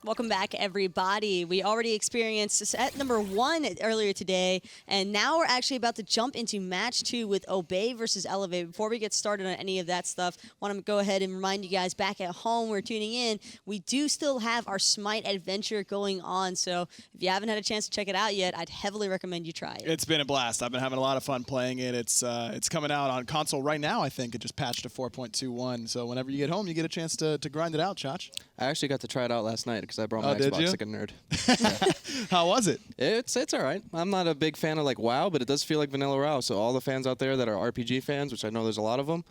Welcome back, everybody. We already experienced set number 1 earlier today, and now we're actually about to jump into match 2 with Obey versus Elevate. Before we get started on any of that stuff, I want to go ahead and remind you guys back at home, we're tuning in, we do still have our Smite adventure going on, so if you haven't had a chance to check it out yet, I'd heavily recommend you try it. It's been a blast. I've been having a lot of fun playing it. It's coming out on console right now, I think. It just patched to 4.21, so whenever you get home, you get a chance to grind it out, Chach. I actually got to try it out last night because I brought my Xbox like a nerd. How was it? It's all right. I'm not a big fan of like WoW, but it does feel like Vanilla WoW. So all the fans out there that are RPG fans, which I know there's a lot of them,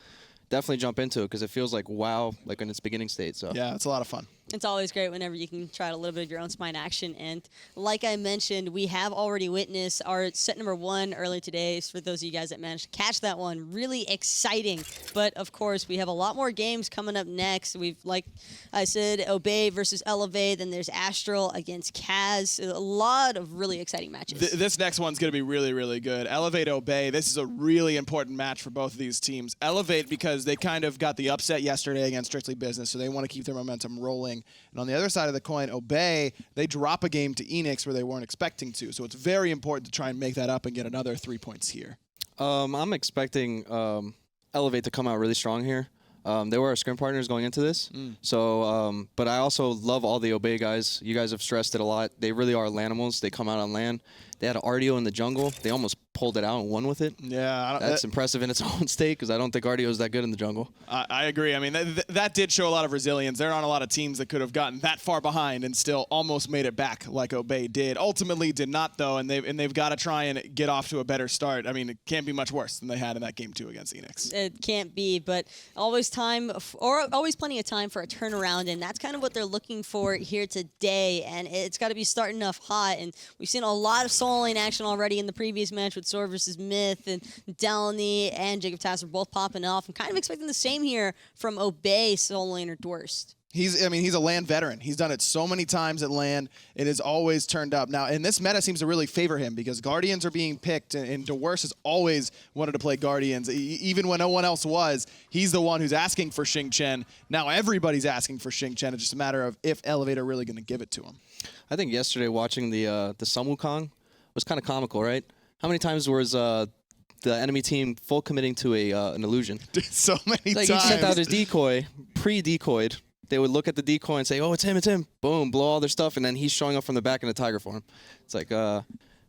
definitely jump into it because it feels like WoW, like in its beginning state. So yeah, it's a lot of fun. It's always great whenever you can try out a little bit of your own Smite action. And like I mentioned, we have already witnessed our set number 1 earlier today. So for those of you guys that managed to catch that one, really exciting. But of course, we have a lot more games coming up next. We've, like I said, Obey versus Elevate. Then there's Astral against Kaz. A lot of really exciting matches. This next one's going to be really, really good. Elevate, Obey. This is a really important match for both of these teams. Elevate because they kind of got the upset yesterday against Strictly Business, so they want to keep their momentum rolling. And on the other side of the coin, Obey, they drop a game to Enix where they weren't expecting to. So it's very important to try and make that up and get another 3 points here. I'm expecting Elevate to come out really strong here. They were our scrim partners going into this. So, but I also love all the Obey guys. You guys have stressed it a lot. They really are Lanimals. They come out on land. They had an Ardio in the jungle. They almost pulled it out and won with it. Yeah, that's impressive in its own state because I don't think Ardio is that good in the jungle. I agree. I mean, that did show a lot of resilience. There aren't a lot of teams that could have gotten that far behind and still almost made it back like Obey did. Ultimately did not, though, and they've got to try and get off to a better start. I mean, it can't be much worse than they had in that game 2 against Enix. It can't be, but always plenty of time for a turnaround, and that's kind of what they're looking for here today. And it's got to be starting off hot, and we've seen a lot of solo lane action already in the previous match with Sword versus Myth, and Delany and Jacob Tass are both popping off. I'm kind of expecting the same here from Obey solo laner Dwurst. He's a LAN veteran. He's done it so many times at LAN. It has always turned up. Now, and this meta seems to really favor him because Guardians are being picked, and Dwurst has always wanted to play Guardians. Even when no one else was, he's the one who's asking for Xing Chen. Now everybody's asking for Xing Chen. It's just a matter of if Elevate are really going to give it to him. I think yesterday watching the Sun Wukong was kind of comical, right? How many times was the enemy team full committing to an illusion? So many times. He sent out his decoy, pre-decoyed. They would look at the decoy and say, oh, it's him. Boom, blow all their stuff, and then he's showing up from the back in a tiger form. It's like,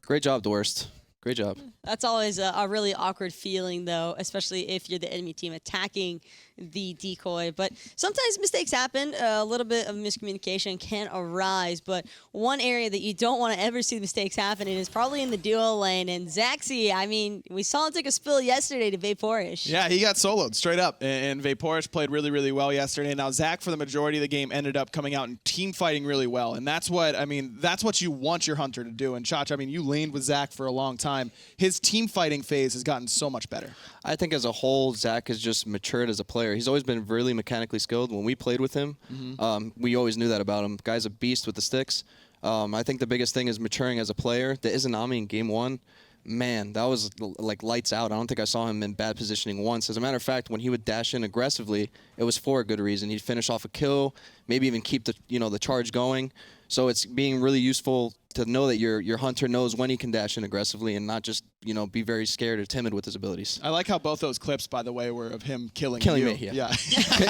great job, Dwurst. Great job. That's always a really awkward feeling, though, especially if you're the enemy team attacking the decoy. But sometimes mistakes happen. A little bit of miscommunication can arise. But one area that you don't want to ever see mistakes happen in is probably in the duo lane. And Zachsy, I mean, we saw him take a spill yesterday to Vaporish. Yeah, he got soloed straight up. And Vaporish played really, really well yesterday. Now, Zach, for the majority of the game, ended up coming out and team fighting really well. And that's what you want your hunter to do. And Chach, I mean, you laned with Zach for a long time. His team fighting phase has gotten so much better. I think as a whole, Zach has just matured as a player. He's always been really mechanically skilled. When we played with him, we always knew that about him. Guy's a beast with the sticks. I think the biggest thing is maturing as a player. The Izanami in game 1, man, that was like lights out. I don't think I saw him in bad positioning once. As a matter of fact, when he would dash in aggressively, it was for a good reason. He'd finish off a kill, maybe even keep the charge going. So it's being really useful to know that your hunter knows when he can dash in aggressively and not just be very scared or timid with his abilities. I like how both those clips, by the way, were of him killing me. Yeah.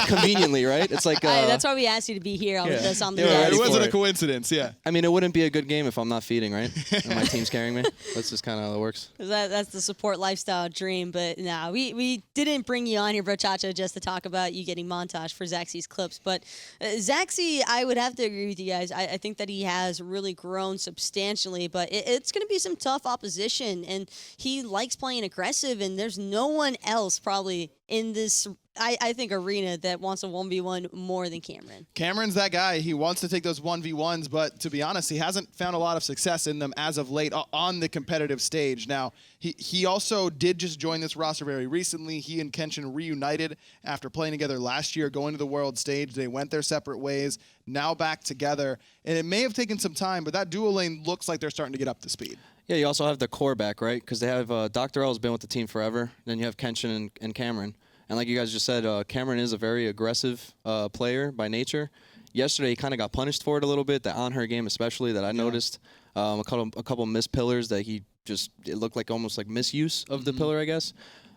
Conveniently, right? It's like that's why we asked you to be here on this on the it wasn't a coincidence. Yeah. I mean, it wouldn't be a good game if I'm not feeding, right? And my team's carrying me. That's just kind of how it works. That's the support lifestyle dream. But no, we didn't bring you on here, Brochacho, just to talk about you getting montage for Zachsy's clips. But Zachsy, I would have to agree with you guys. I think that he has really grown substantially, but it's going to be some tough opposition, and he likes playing aggressive, and there's no one else probably in this, I think, arena that wants a 1v1 more than Cameron. Cameron's that guy. He wants to take those 1v1s, but to be honest, he hasn't found a lot of success in them as of late on the competitive stage. Now, he also did just join this roster very recently. He and Kenshin reunited after playing together last year, going to the world stage. They went their separate ways, now back together. And it may have taken some time, but that duo lane looks like they're starting to get up to speed. Yeah, you also have the core back, right? Because they have DoctorL has been with the team forever. Then you have Kenshin and Cameron. And like you guys just said, Cameron is a very aggressive player by nature. yesterday he kind of got punished for it a little bit. The on her game, especially, that I noticed. A couple missed pillars that it looked like almost like misuse of the pillar, I guess.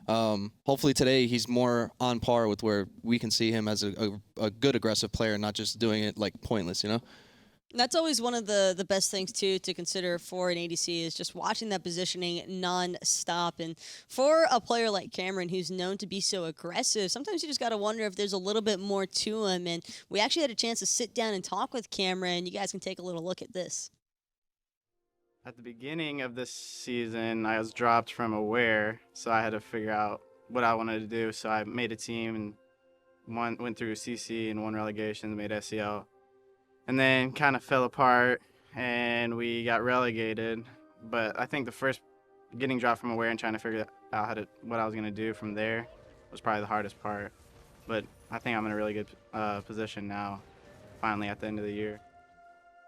Hopefully today he's more on par with where we can see him as a good aggressive player, not just doing it like pointless, you know? That's always one of the best things, too, to consider for an ADC is just watching that positioning non-stop. And for a player like Cameron, who's known to be so aggressive, sometimes you just got to wonder if there's a little bit more to him. And we actually had a chance to sit down and talk with Cameron. You guys can take a little look at this. At the beginning of this season, I was dropped from Aware, so I had to figure out what I wanted to do. So I made a team and went through CC and won relegations, made SEL. And then kind of fell apart, and we got relegated. But I think the first getting dropped from Aware and trying to figure out what I was going to do from there was probably the hardest part. But I think I'm in a really good position now, finally, at the end of the year.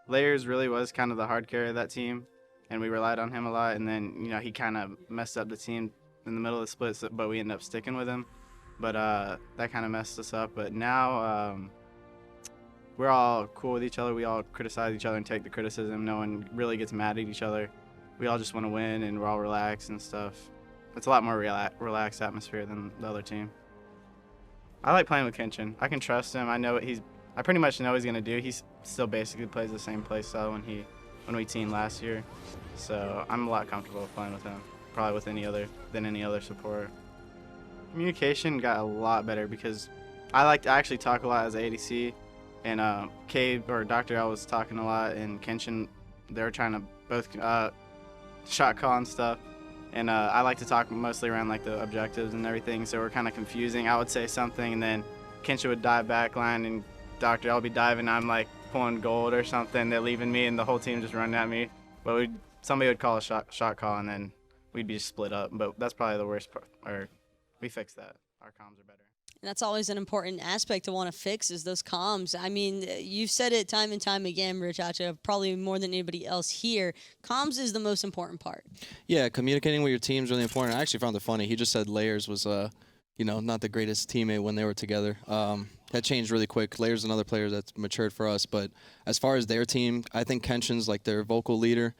Layers really was kind of the hard carry of that team, and we relied on him a lot. And then, you know, he kind of messed up the team in the middle of the split, but we ended up sticking with him. But that kind of messed us up. But now we're all cool with each other. We all criticize each other and take the criticism. No one really gets mad at each other. We all just want to win, and we're all relaxed and stuff. It's a lot more relaxed atmosphere than the other team. I like playing with Kenshin. I can trust him. I pretty much know what he's gonna do. He still basically plays the same play style when we teamed last year. So I'm a lot comfortable playing with him, probably with any other support. Communication got a lot better because I actually talk a lot as an ADC. And Cade or DoctorL was talking a lot, and Kenshin, they were trying to both shot call and stuff. And I like to talk mostly around like the objectives and everything, so we're kind of confusing. I would say something, and then Kenshin would dive backline, and DoctorL would be diving. I'm like pulling gold or something. They're leaving me, and the whole team just running at me. But somebody would call a shot call, and then we'd be split up. But that's probably the worst part. Or we fixed that. Our comms are better. And that's always an important aspect to want to fix is those comms. I mean, you've said it time and time again, Richacha, probably more than anybody else here. Comms is the most important part. Yeah, communicating with your team is really important. I actually found it funny. He just said Layers was, not the greatest teammate when they were together. That changed really quick. Layers another player that's matured for us. But as far as their team, I think Kenshin's like their vocal leader.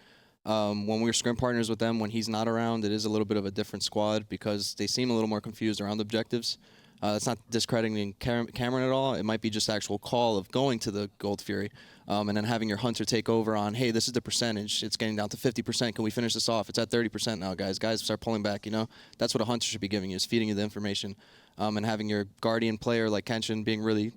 When we're scrim partners with them, when he's not around, it is a little bit of a different squad because they seem a little more confused around objectives. That's not discrediting Cameron at all. It might be just actual call of going to the Gold Fury and then having your hunter take over on, hey, this is the percentage. It's getting down to 50%. Can we finish this off? It's at 30% now, guys. Guys, start pulling back, you know? That's what a hunter should be giving you, is feeding you the information. And having your guardian player like Kenshin being really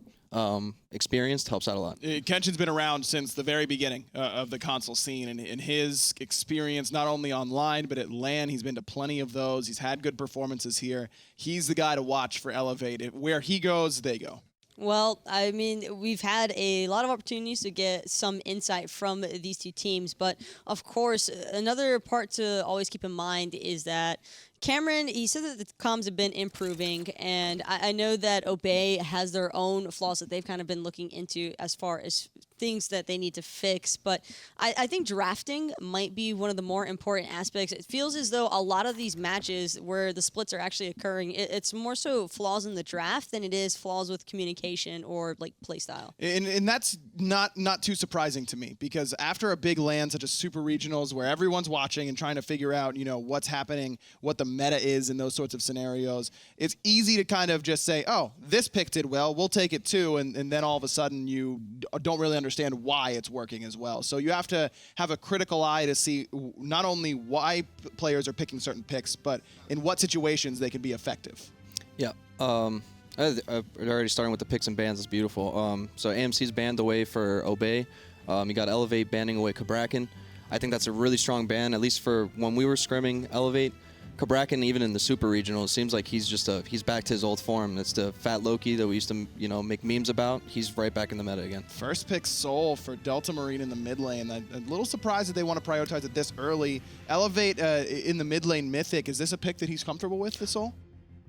experienced helps out a lot. Kenshin's been around since the very beginning of the console scene, and in his experience, not only online, but at LAN, he's been to plenty of those. He's had good performances here. He's the guy to watch for Elevate. Where he goes, they go. Well, I mean, we've had a lot of opportunities to get some insight from these two teams, but of course, another part to always keep in mind is that Cameron, he said that the comms have been improving, and I know that Obey has their own flaws that they've kind of been looking into as far as things that they need to fix, but I think drafting might be one of the more important aspects. It feels as though a lot of these matches where the splits are actually occurring, it's more so flaws in the draft than it is flaws with communication or like play style. And that's not too surprising to me, because after a big LAN such as Super Regionals where everyone's watching and trying to figure out, what's happening, what the meta is in those sorts of scenarios, it's easy to kind of just say, oh, this pick did well, we'll take it too, and then all of a sudden you don't really understand why it's working as well. So you have to have a critical eye to see not only why players are picking certain picks, but in what situations they can be effective. Yeah. Already starting with the picks and bans is beautiful. So AMC's banned away for Obey. You got Elevate banning away Cabrakan. I think that's a really strong ban, at least for when we were scrimming Elevate. Cabrakan, even in the Super Regional, it seems like he's back to his old form. It's the fat Loki that we used to, make memes about. He's right back in the meta again. First pick Soul for Delta Marine in the mid lane. I'm a little surprised that they want to prioritize it this early. Elevate in the mid lane Mythic. Is this a pick that he's comfortable with, the Soul?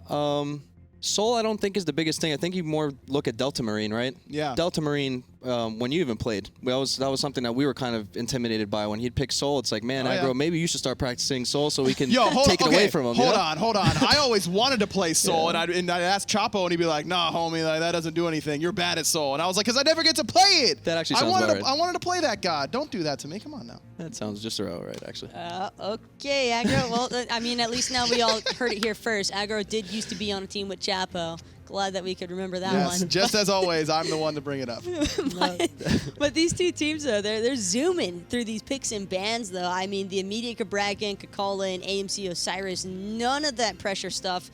Soul, I don't think is the biggest thing. I think you more look at Delta Marine, right? Yeah. Delta Marine when you even played. That was something that we were kind of intimidated by. When he'd pick Soul, it's like, man, Aggro, maybe you should start practicing Soul so we can take it away from him. Hold on. I always wanted to play Soul, and I'd ask Chapo, and he'd be like, nah, homie, like, that doesn't do anything. You're bad at Soul. And I was like, because I never get to play it. That actually sounds about right. I wanted to play that god. Don't do that to me. Come on now. That sounds just about right, actually. Okay, Aggro. Well, I mean, at least now we all heard it here first. Aggro did used to be on a team with Chapo. Glad that we could remember that one. Just as always, I'm the one to bring it up. but these two teams, though, they're zooming through these picks and bans, though. I mean, the immediate Kabragan, Kakala, and AMC Osiris, none of that pressure stuff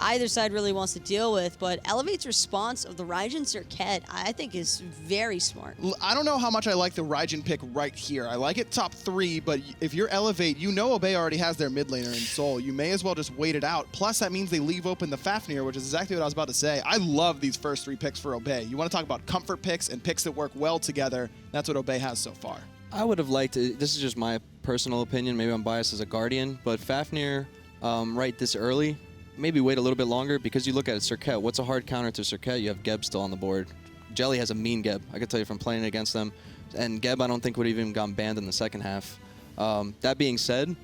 either side really wants to deal with, but Elevate's response of the Raijin Serqet, I think, is very smart. I don't know how much I like the Raijin pick right here. I like it top 3, but if you're Elevate, you know Obey already has their mid laner in Soul. You may as well just wait it out. Plus, that means they leave open the Fafnir, which is exactly what I was about to say. I love these first 3 picks for Obey. You want to talk about comfort picks and picks that work well together. That's what Obey has so far. I would have liked to, this is just my personal opinion, maybe I'm biased as a Guardian, but Fafnir right this early, maybe wait a little bit longer, because you look at it, Serqet, what's a hard counter to Serqet? You have Geb still on the board. Jelly has a mean Geb, I can tell you from playing against them. And Geb, I don't think would have even gone banned in the second half. That being said,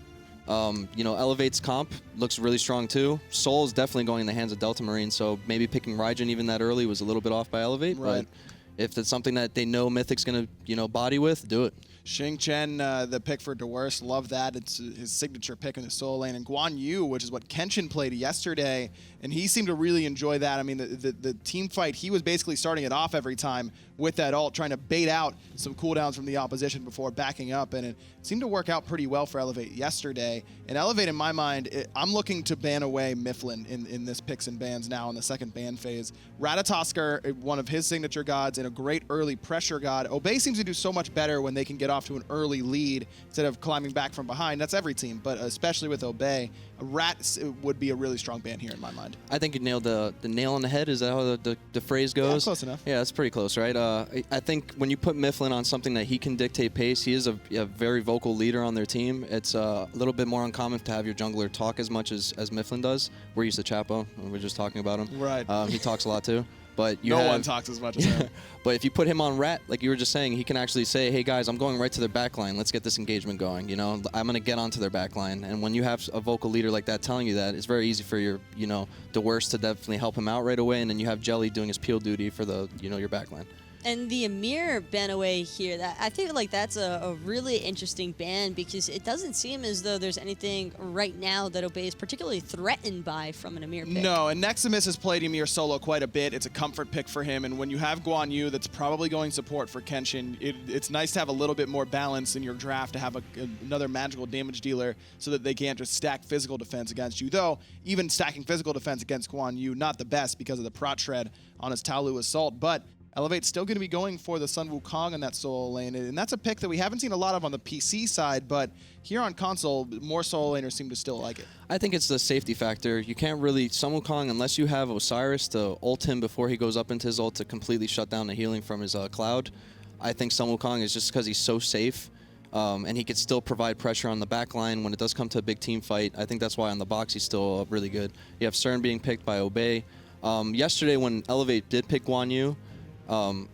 you know, Elevate's comp looks really strong too. Soul is definitely going in the hands of Delta Marine, so maybe picking Raijin even that early was a little bit off by Elevate. Right. But if it's something that they know Mythic's going to, you know, body with, do it. Xing Chen, the pick for Dwurst, love that. It's his signature pick in the Soul lane. And Guan Yu, which is what Kenshin played yesterday, and he seemed to really enjoy that. I mean, the team fight, he was basically starting it off every time with that ult, trying to bait out some cooldowns from the opposition before backing up, and it seemed to work out pretty well for Elevate yesterday. And Elevate, in my mind, I'm looking to ban away Myflin in this picks and bans now in the second ban phase. Ratatoskr, one of his signature gods, and a great early pressure god. Obey seems to do so much better when they can get off to an early lead instead of climbing back from behind. That's every team, but especially with Obey, Rat would be a really strong ban here in my mind. I think you nailed the nail on the head. Is that how the phrase goes? Yeah, close enough. Yeah, that's pretty close, right? I think when you put Myflin on something that he can dictate pace, he is a very vocal leader on their team. It's a little bit more uncommon to have your jungler talk as much as Myflin does. We're used to Chapo, and we're just talking about him. Right. He talks a lot too. But no one talks as much as him. But if you put him on Rat, like you were just saying, he can actually say, hey guys, I'm going right to their backline. Let's get this engagement going. You know, I'm going to get onto their backline. And when you have a vocal leader like that telling you that, it's very easy for your, you know, Dwurst to definitely help him out right away. And then you have Jelly doing his peel duty for the, you know, your backline. And the Amir ban away here, I think like that's a really interesting ban, because it doesn't seem as though there's anything right now that Obey is particularly threatened by from an Amir pick. No, and Nexamiss has played Amir solo quite a bit. It's a comfort pick for him, and when you have Guan Yu that's probably going support for Kenshin, it's nice to have a little bit more balance in your draft, to have another magical damage dealer so that they can't just stack physical defense against you. Though, even stacking physical defense against Guan Yu, not the best because of the prot shred on his Taolu Assault, but Elevate's still going to be going for the Sun Wukong in that solo lane, and that's a pick that we haven't seen a lot of on the PC side, but here on console, more solo laners seem to still like it. I think it's the safety factor. You can't really, Sun Wukong, unless you have Osiris to ult him before he goes up into his ult to completely shut down the healing from his cloud. I think Sun Wukong is just because he's so safe, and he could still provide pressure on the back line when it does come to a big team fight. I think that's why on the box he's still really good. You have Cern being picked by Obey. Yesterday when Elevate did pick Guan Yu,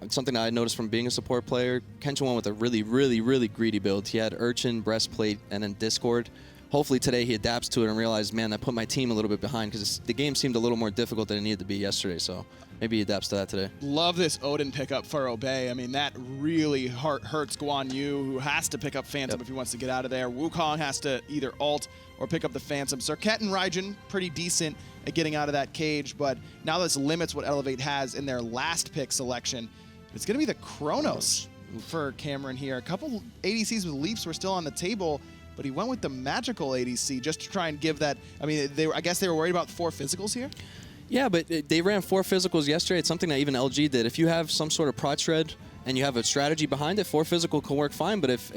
something that I noticed from being a support player, Kenshin went with a really, really, really greedy build. He had Urchin, Breastplate, and then Discord. Hopefully today he adapts to it and realizes, man, that put my team a little bit behind, because the game seemed a little more difficult than it needed to be yesterday, so maybe he adapts to that today. Love this Odin pickup for Obey. I mean, that really hurts Guan Yu, who has to pick up Phantom if he wants to get out of there. Wukong has to either ult or pick up the Phantom. Serqet and Raijin, pretty decent at getting out of that cage, but now this limits what Elevate has in their last pick selection. It's going to be the Chronos for Cameron here. A couple ADCs with leaps were still on the table, but he went with the magical ADC just to try and give that. I mean, I guess they were worried about 4 physicals here? Yeah, but they ran 4 physicals yesterday. It's something that even LG did. If you have some sort of prot shred and you have a strategy behind it, 4 physical can work fine, but if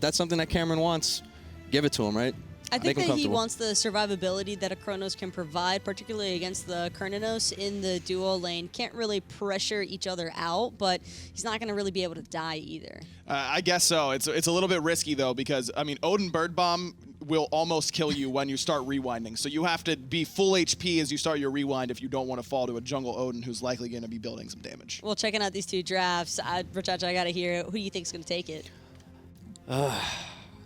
that's something that Cameron wants, give it to him, right? I think that he wants the survivability that a Chronos can provide, particularly against the Cernunnos in the duo lane. Can't really pressure each other out, but he's not going to really be able to die either. I guess so. It's a little bit risky, though, because, I mean, Odin Bird Bomb will almost kill you when you start rewinding. So you have to be full HP as you start your rewind if you don't want to fall to a jungle Odin who's likely going to be building some damage. Well, checking out these 2 drafts, Rachacha, I got to hear, who do you think is going to take it?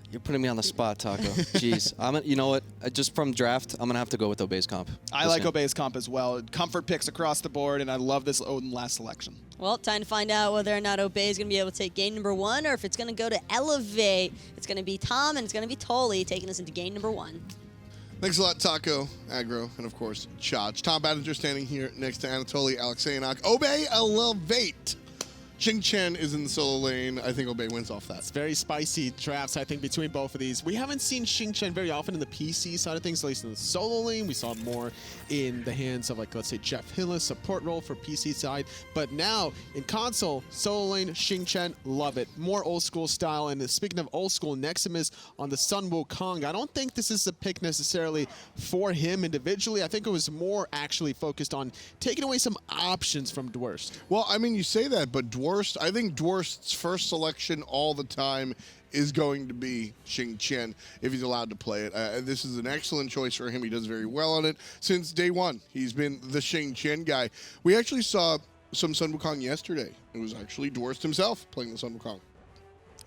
You're putting me on the spot, Taco. Jeez. You know what? Just from draft, I'm going to have to go with Obey's comp. I like Obey's comp as well. Comfort picks across the board, and I love this Odin last selection. Well, time to find out whether or not Obey is going to be able to take game number 1 or if it's going to go to Elevate. It's going to be Tom and it's going to be Tolly taking us into game number 1. Thanks a lot, Taco, Aggro, and of course, Chach. Tom Badger standing here next to Anatoly Alexeyev. Obey, Elevate. Xing Chen is in the solo lane. I think Obey wins off that. It's very spicy drafts, I think, between both of these. We haven't seen Xing Chen very often in the PC side of things, at least in the solo lane. We saw him more in the hands of, like, let's say, Jeff Hillis, support role for PC side. But now, in console, solo lane, Xing Chen, love it. More old school style. And speaking of old school, Nexamiss on the Sun Wukong. I don't think this is a pick necessarily for him individually. I think it was more actually focused on taking away some options from Dwurst. Well, I mean, you say that, but I think Dwurst's first selection all the time is going to be Xing Chen if he's allowed to play it. This is an excellent choice for him. He does very well on it since day one. He's been the Xing Chen guy. We actually saw some Sun Wukong yesterday. It was actually Dwurst himself playing the Sun Wukong.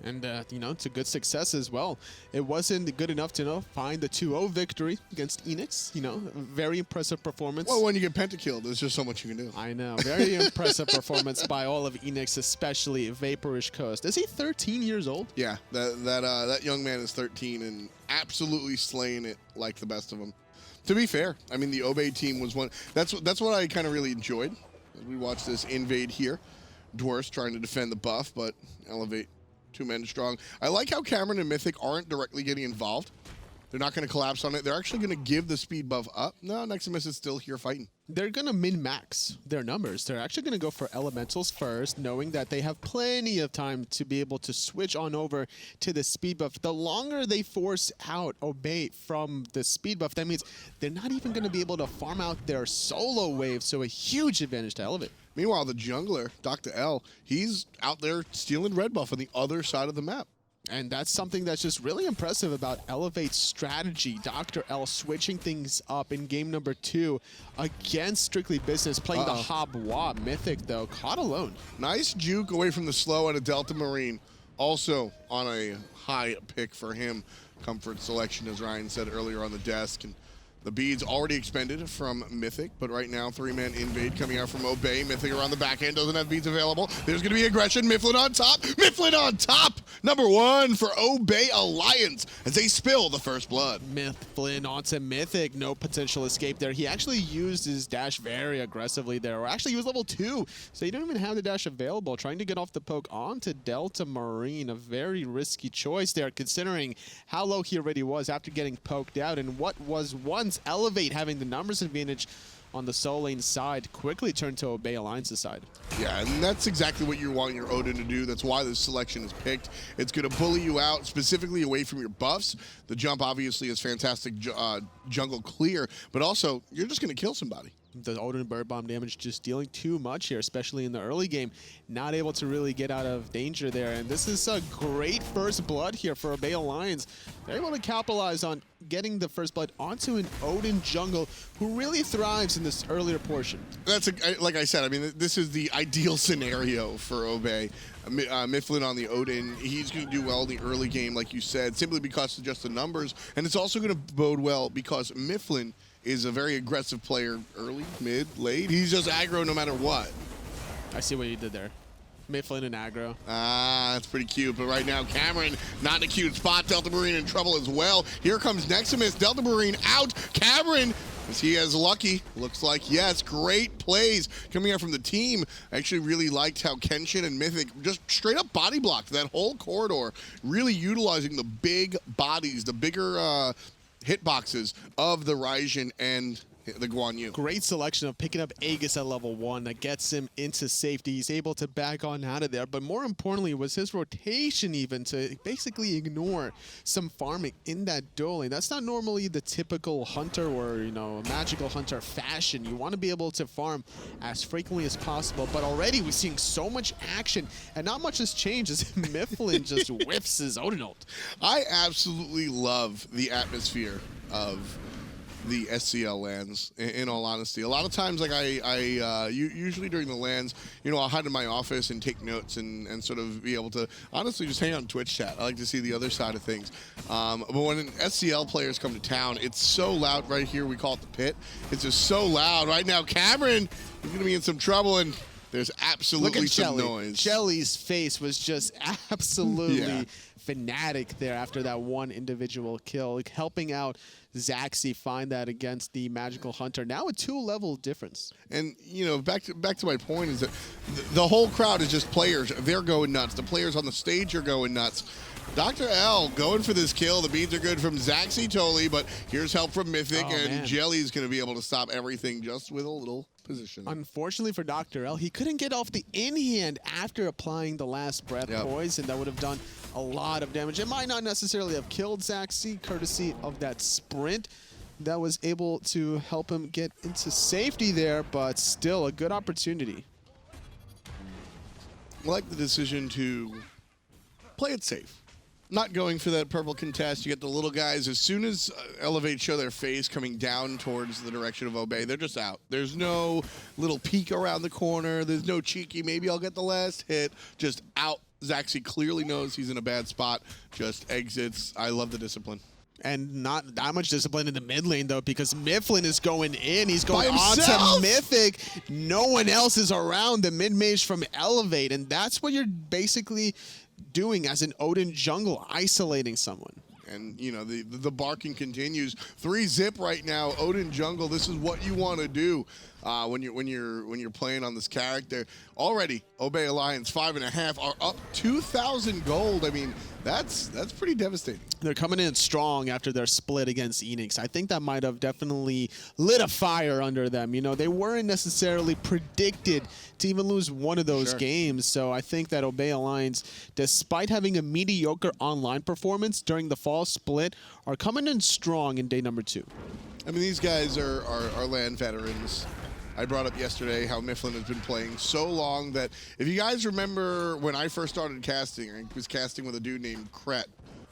And, you know, it's a good success as well. It wasn't good enough to, find the 2-0 victory against Enix. Very impressive performance. Well, when you get pentakilled, there's just so much you can do. I know. Very impressive performance by all of Enix, especially Vaporish Coast. Is he 13 years old? Yeah, that young man is 13 and absolutely slaying it like the best of them. To be fair, I mean, the Obey team was one. That's what I kind of really enjoyed. We watched this invade here. Dwurst trying to defend the buff, but Elevate 2 men strong. I like how Cameron and Mythic aren't directly getting involved. They're not going to collapse on it. They're actually going to give the speed buff up. No, Nexamiss is still here fighting. They're going to min-max their numbers. They're actually going to go for elementals first, knowing that they have plenty of time to be able to switch on over to the speed buff. The longer they force out Obey from the speed buff, that means they're not even going to be able to farm out their solo wave, so a huge advantage to Elevate. Meanwhile, the jungler, DoctorL, he's out there stealing red buff on the other side of the map. And that's something that's just really impressive about Elevate's strategy. DoctorL switching things up in game number 2 against Strictly Business, playing the Habwa. Mythic, though, caught alone. Nice juke away from the slow and a Delta Marine. Also on a high pick for him. Comfort selection, as Ryan said earlier on the desk. And the beads already expended from Mythic, but right now 3-man invade coming out from Obey. Mythic around the back end, doesn't have beads available. There's going to be aggression. Myflin on top. Myflin on top. Number 1 for Obey Alliance as they spill the first blood. Myflin onto Mythic. No potential escape there. He actually used his dash very aggressively there. Or actually, he was level 2, so he didn't even have the dash available. Trying to get off the poke onto Delta Marine. A very risky choice there, considering how low he already was after getting poked out and what was once Elevate having the numbers advantage on the solo lane side quickly turned to Obey Alliance's side. Yeah, and that's exactly what you want your Odin to do. That's why this selection is picked. It's going to bully you out, specifically away from your buffs. The jump obviously is fantastic jungle clear, but also you're just going to kill somebody. The Odin Bird Bomb damage just dealing too much here, especially in the early game. Not able to really get out of danger there. And this is a great first blood here for Obey Alliance. They're able to capitalize on getting the first blood onto an Odin jungle who really thrives in this earlier portion. That's like I said, I mean, this is the ideal scenario for Obey. Myflin on the Odin, he's going to do well in the early game, like you said, simply because of just the numbers. And it's also going to bode well because Myflin is a very aggressive player, early, mid, late. He's just aggro no matter what. I see what you did there. Myflin and aggro. Ah, that's pretty cute. But right now, Cameron not in a cute spot. Delta Marine in trouble as well. Here comes Nexamiss. Delta Marine out. Cameron, is he as lucky? Looks like yes. Great plays coming out from the team. I actually really liked how Kenshin and Mythic just straight up body blocked that whole corridor, really utilizing the big bodies, the bigger hitboxes of the Raijin and the Guan Yu. Great selection of picking up Aegis at level 1 that gets him into safety. He's able to back on out of there, but more importantly was his rotation even to basically ignore some farming in that duel lane. That's not normally the typical hunter or, you know, magical hunter fashion. You want to be able to farm as frequently as possible, but already we're seeing so much action and not much has changed as Myflin just whiffs his Odin ult. I absolutely love the atmosphere of the SCL lands, in all honesty. A lot of times, like usually during the lands, you know, I'll hide in my office and take notes and sort of be able to honestly just hang out in Twitch chat. I like to see the other side of things. But when SCL players come to town, it's so loud right here. We call it the pit. It's just so loud. Right now, Cameron is going to be in some trouble, and there's absolutely some noise. Jelly's face was just absolutely fanatic there after that one individual kill, like helping out Zachsy find that against the magical hunter. Now a 2-level difference. And you know, back to my point is that the whole crowd is just players. They're going nuts. The players on the stage are going nuts. DoctorL going for this kill. The beads are good from Zachsy totally, but here's help from Mythic, and Jelly's going to be able to stop everything just with a little position. Unfortunately for DoctorL, he couldn't get off the in-hand after applying the last breath poison. That would have done a lot of damage. It might not necessarily have killed Zachsy, courtesy of that sprint that was able to help him get into safety there, but still a good opportunity. I like the decision to play it safe. Not going for that purple contest. You get the little guys. As soon as Elevate show their face coming down towards the direction of Obey, they're just out. There's no little peek around the corner. There's no cheeky, maybe I'll get the last hit. Just out. Zachsy clearly knows he's in a bad spot. Just exits. I love the discipline. And not that much discipline in the mid lane, though, because Myflin is going in. He's going on himself! to Mythic. No one else is around the mid mage from Elevate, and that's what you're basically doing as an Odin jungle, isolating someone. And you know the barking continues. 3-zip right now. Odin jungle. This is what you want to do when you're playing on this character. Already, Obey Alliance 5.5 are up 2,000 gold. I mean, that's pretty devastating. They're coming in strong after their split against Enix. I think that might have definitely lit a fire under them. You know, they weren't necessarily predicted to even lose one of those games. So I think that Obey Alliance, despite having a mediocre online performance during the fall split, are coming in strong in day number 2. I mean, these guys are LAN veterans. I brought up yesterday how Myflin has been playing so long that if you guys remember when I first started casting, I was casting with a dude named Kret.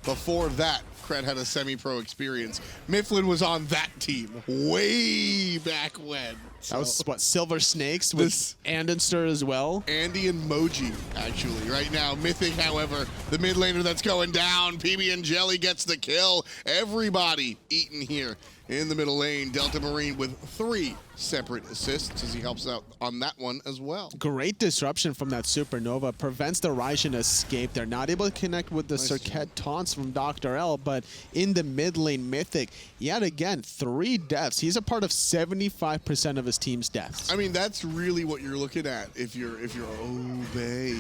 Before that, Kret had a semi-pro experience. Myflin was on that team way back when. So that was, what, Silver Snakes with Andenster as well? Andy and Moji, actually, right now. Mythic, however, the mid laner that's going down. pbnjellly gets the kill. Everybody eating here in the middle lane. Delta Marine with 3 separate assists as he helps out on that one as well. Great disruption from that Supernova. Prevents the Raijin escape. They're not able to connect with the Serqet taunts from DoctorL, but in the mid lane, Mythic, yet again, 3 deaths. He's a part of 75% of his team's deaths. I mean, that's really what you're looking at if you're Obey.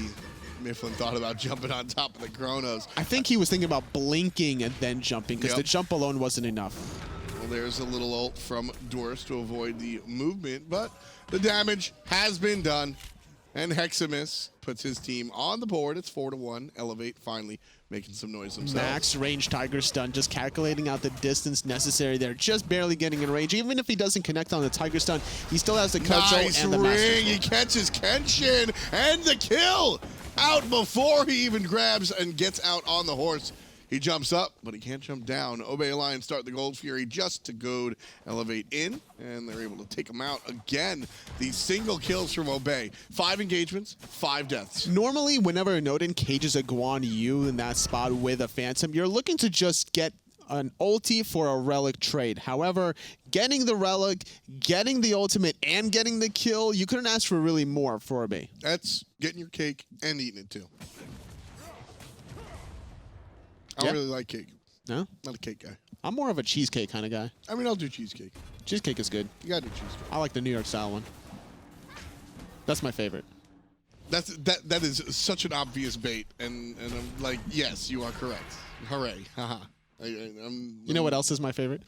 Myflin thought about jumping on top of the Chronos. I think he was thinking about blinking and then jumping because the jump alone wasn't enough. Well, there's a little ult from Dwurst to avoid the movement, but the damage has been done. And Nexamiss puts his team on the board. It's 4-1. Elevate finally making some noise themselves. Max range Tiger Stun, just calculating out the distance necessary there. Just barely getting in range. Even if he doesn't connect on the Tiger Stun, he still has the Kudzu and the ring. He catches Kenshin and the kill out before he even grabs and gets out on the horse. He jumps up, but he can't jump down. Obey Alliance start the Gold Fury just to goad Elevate in, and they're able to take him out again. These single kills from Obey. 5 engagements, 5 deaths. Normally, whenever an Odin cages a Guan Yu in that spot with a Phantom, you're looking to just get an ulti for a relic trade. However, getting the relic, getting the ultimate, and getting the kill, you couldn't ask for really more for Obey. That's getting your cake and eating it too. I don't really like cake. No? Not a cake guy. I'm more of a cheesecake kind of guy. I mean, I'll do cheesecake. Cheesecake is good. You gotta do cheesecake. I like the New York style one. That's my favorite. That is such an obvious bait, and I'm like, yes, you are correct. Hooray. Haha. You know what else is my favorite?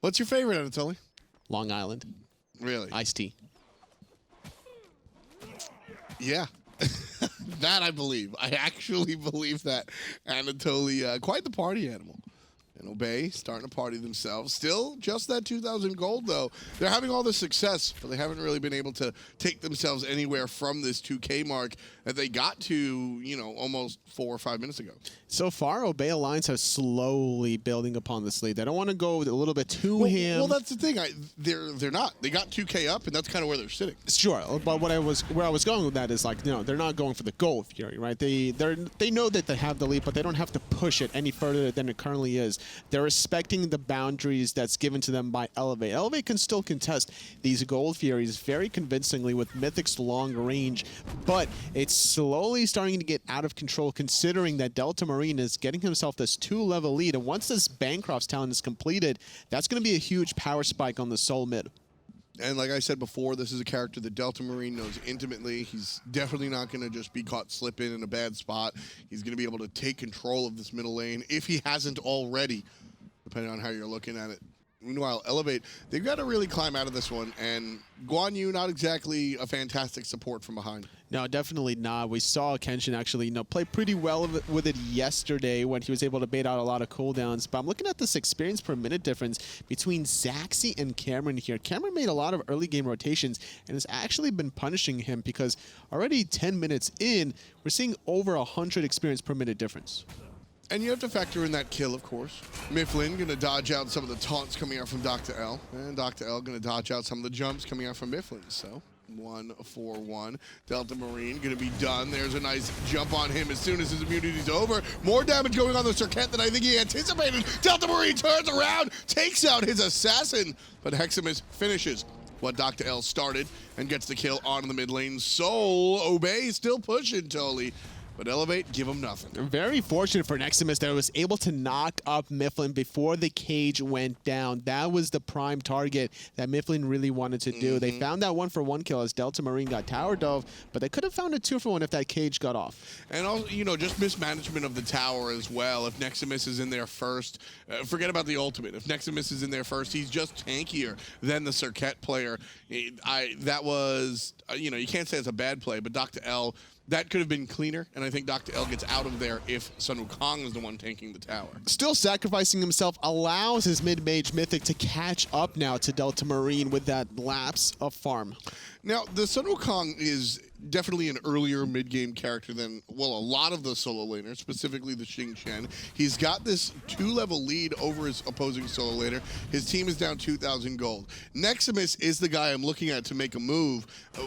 What's your favorite, Anatoly? Long Island. Really? Iced tea. Yeah. That I believe. I actually believe that. Anatoly, quite the party animal. And Obey starting to party themselves. Still just that 2,000 gold, though. They're having all this success, but they haven't really been able to take themselves anywhere from this 2K mark that they got to, you know, almost 4 or 5 minutes ago. So far, Obey Alliance are slowly building upon this lead. They don't want to go a little bit too ham. Well, that's the thing. They're not. They got 2K up, and that's kind of where they're sitting. Sure, but where I was going with that is like, you know, they're not going for the gold fury, right? They know that they have the lead, but they don't have to push it any further than it currently is. They're respecting the boundaries that's given to them by Elevate. Elevate can still contest these gold furies very convincingly with Mythic's long range, but it's slowly starting to get out of control considering that Delta Marine is getting himself this 2-level lead, and once this Bancroft's talent is completed, that's going to be a huge power spike on the Soul mid. And like I said before, this is a character that Delta Marine knows intimately. He's definitely not going to just be caught slipping in a bad spot. He's going to be able to take control of this middle lane if he hasn't already, depending on how you're looking at it. Meanwhile, Elevate, they've got to really climb out of this one, and Guan Yu, not exactly a fantastic support from behind. No, definitely not. We saw Kenshin actually, you know, play pretty well with it yesterday when he was able to bait out a lot of cooldowns. But I'm looking at this experience per minute difference between Zachsy and Cameron here. Cameron made a lot of early game rotations and has actually been punishing him because already 10 minutes in, we're seeing over 100 experience per minute difference. And you have to factor in that kill, of course. Myflin going to dodge out some of the taunts coming out from DoctorL. And DoctorL going to dodge out some of the jumps coming out from Myflin. So 1-4-1. Delta Marine going to be done. There's a nice jump on him as soon as his immunity's over. More damage going on the Serqet than I think he anticipated. Delta Marine turns around, takes out his assassin. But Nexamiss finishes what DoctorL started and gets the kill on the mid lane. Soul, Obey still pushing Totally. But Elevate, give him nothing. Very fortunate for Nexamiss that it was able to knock up Myflin before the cage went down. That was the prime target that Myflin really wanted to do. They found that 1-for-1 kill as Delta Marine got tower dove, but they could have found a 2-for-1 if that cage got off. And also, you know, just mismanagement of the tower as well. If Nexamiss is in there first, forget about the ultimate. If Nexamiss is in there first, he's just tankier than the Serqet player. That was, you know, you can't say it's a bad play, but DoctorL, that could have been cleaner, and I think DoctorL gets out of there if Sun Wukong is the one tanking the tower. Still sacrificing himself allows his mid-mage Mythic to catch up now to Delta Marine with that lapse of farm. Now, the Sun Wukong is definitely an earlier mid-game character than, well, a lot of the solo laners, specifically the Xing Chen. He's got this 2-level lead over his opposing solo laner. His team is down 2,000 gold. Nexamiss is the guy I'm looking at to make a move,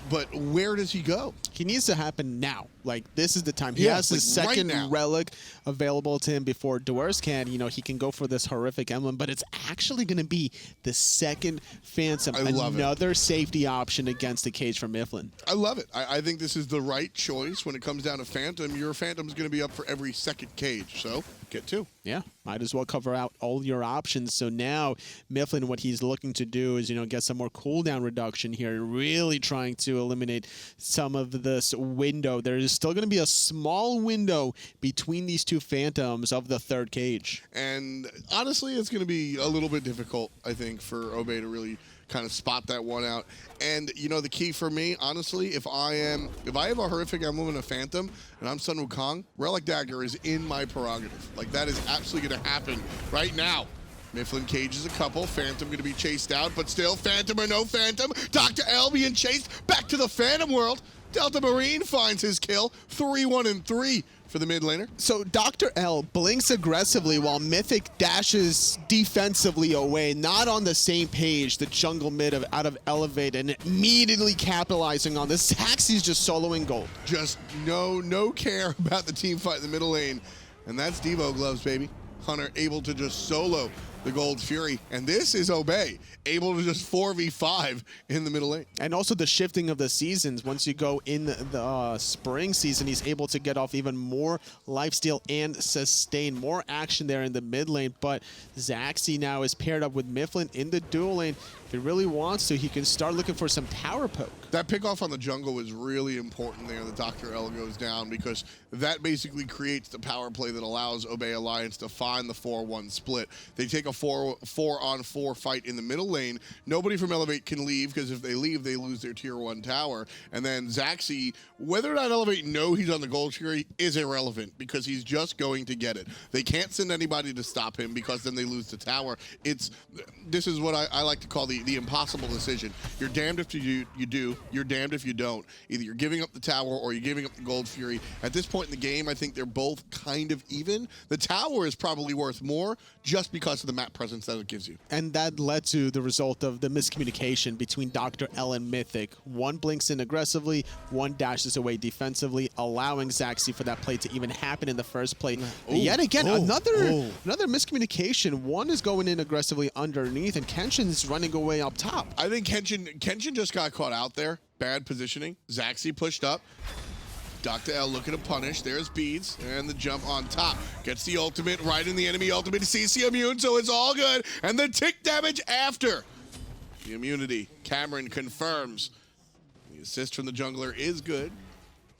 but where does he go? He needs to happen now. Like, this is the time. He has his like second right now. relic available to him before Dwurst can. You know, he can go for this horrific emblem, but it's actually going to be the second Phantom. I love another safety option against the cage from Myflin. I love it. I think this is the right choice when it comes down to Phantom. Your Phantom's going to be up for every second cage, so get two. Yeah, might as well cover out all your options. So now Myflin, what he's looking to do is, you know, get some more cooldown reduction here, really trying to eliminate some of this window. There is still going to be a small window between these two Phantoms of the third cage. And honestly, it's going to be a little bit difficult, I think, for Obey to really kind of spot that one out. And, you know, the key for me, honestly, if I have a horrific emblem and a Phantom, and I'm Sun Wukong, Relic Dagger is in my prerogative. Like, that is absolutely going to happen right now. Myflin cages a couple. Phantom going to be chased out, but still, Phantom or no Phantom. DoctorL being chased back to the Phantom world. Delta Marine finds his kill. 3-1-3 for the mid laner. So DoctorL blinks aggressively while Mythic dashes defensively away, not on the same page, the jungle mid out of Elevate, and immediately capitalizing on this. Zachsy's just soloing gold. Just no care about the team fight in the middle lane. And that's Devo gloves, baby. Hunter able to just solo the Gold Fury. And this is Obey, able to just 4v5 in the middle lane. And also the shifting of the seasons. Once you go in the spring season, he's able to get off even more lifesteal and sustain. More action there in the mid lane. But Zachsy now is paired up with Myflin in the dual lane. If he really wants to, he can start looking for some tower poke. That pick off on the jungle is really important there. The DoctorL goes down because that basically creates the power play that allows Obey Alliance to find the 4-1 split. They take a 4-on-4 fight in the middle lane. Nobody from Elevate can leave, because if they leave, they lose their tier 1 tower. And then Zachsy, whether or not Elevate know he's on the gold fury is irrelevant, because he's just going to get it. They can't send anybody to stop him, because then they lose the tower. This is what I like to call the impossible decision. You're damned if you do, you're damned if you don't. Either you're giving up the tower or you're giving up the gold fury. At this point in the game, I think they're both kind of even. The tower is probably worth more just because of the map presence that it gives you. And that led to the result of the miscommunication between DoctorL and Mythic. One blinks in aggressively, one dashes away defensively, allowing Zachsy for that play to even happen in the first play. Yet again, another miscommunication. One is going in aggressively underneath, and Kenshin's running away up top. I think Kenshin just got caught out there. Bad positioning. Zachsy pushed up. DoctorL looking to punish. There's Beads, and the jump on top. Gets the ultimate right in the enemy ultimate. CC immune, so it's all good. And the tick damage after the immunity. Cameron confirms. The assist from the jungler is good.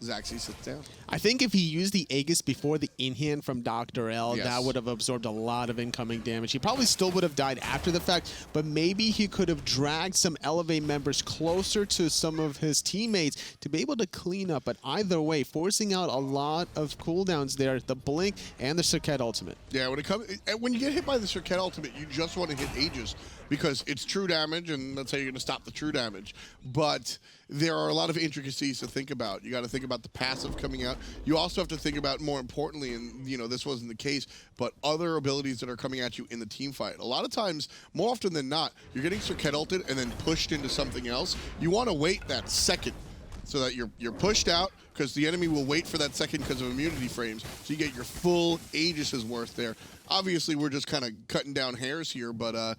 Zachsy sits down. I think if he used the Aegis before the in-hand from DoctorL, Yes. that would have absorbed a lot of incoming damage. He probably still would have died after the fact, but maybe he could have dragged some Elevate members closer to some of his teammates to be able to clean up. But either way, forcing out a lot of cooldowns there, the Blink and the Serqet ultimate. Yeah, when you get hit by the Serqet ultimate, you just want to hit Aegis, because it's true damage, and that's how you're going to stop the true damage. But there are a lot of intricacies to think about. You got to think about the passive coming out. You also have to think about, more importantly, and this wasn't the case, but other abilities that are coming at you in the team fight. A lot of times, more often than not, you're getting Serqet ulted and then pushed into something else. You want to wait that second so that you're pushed out, because the enemy will wait for that second because of immunity frames, so you get your full Aegis' worth there. Obviously, we're just kind of cutting down hairs here, but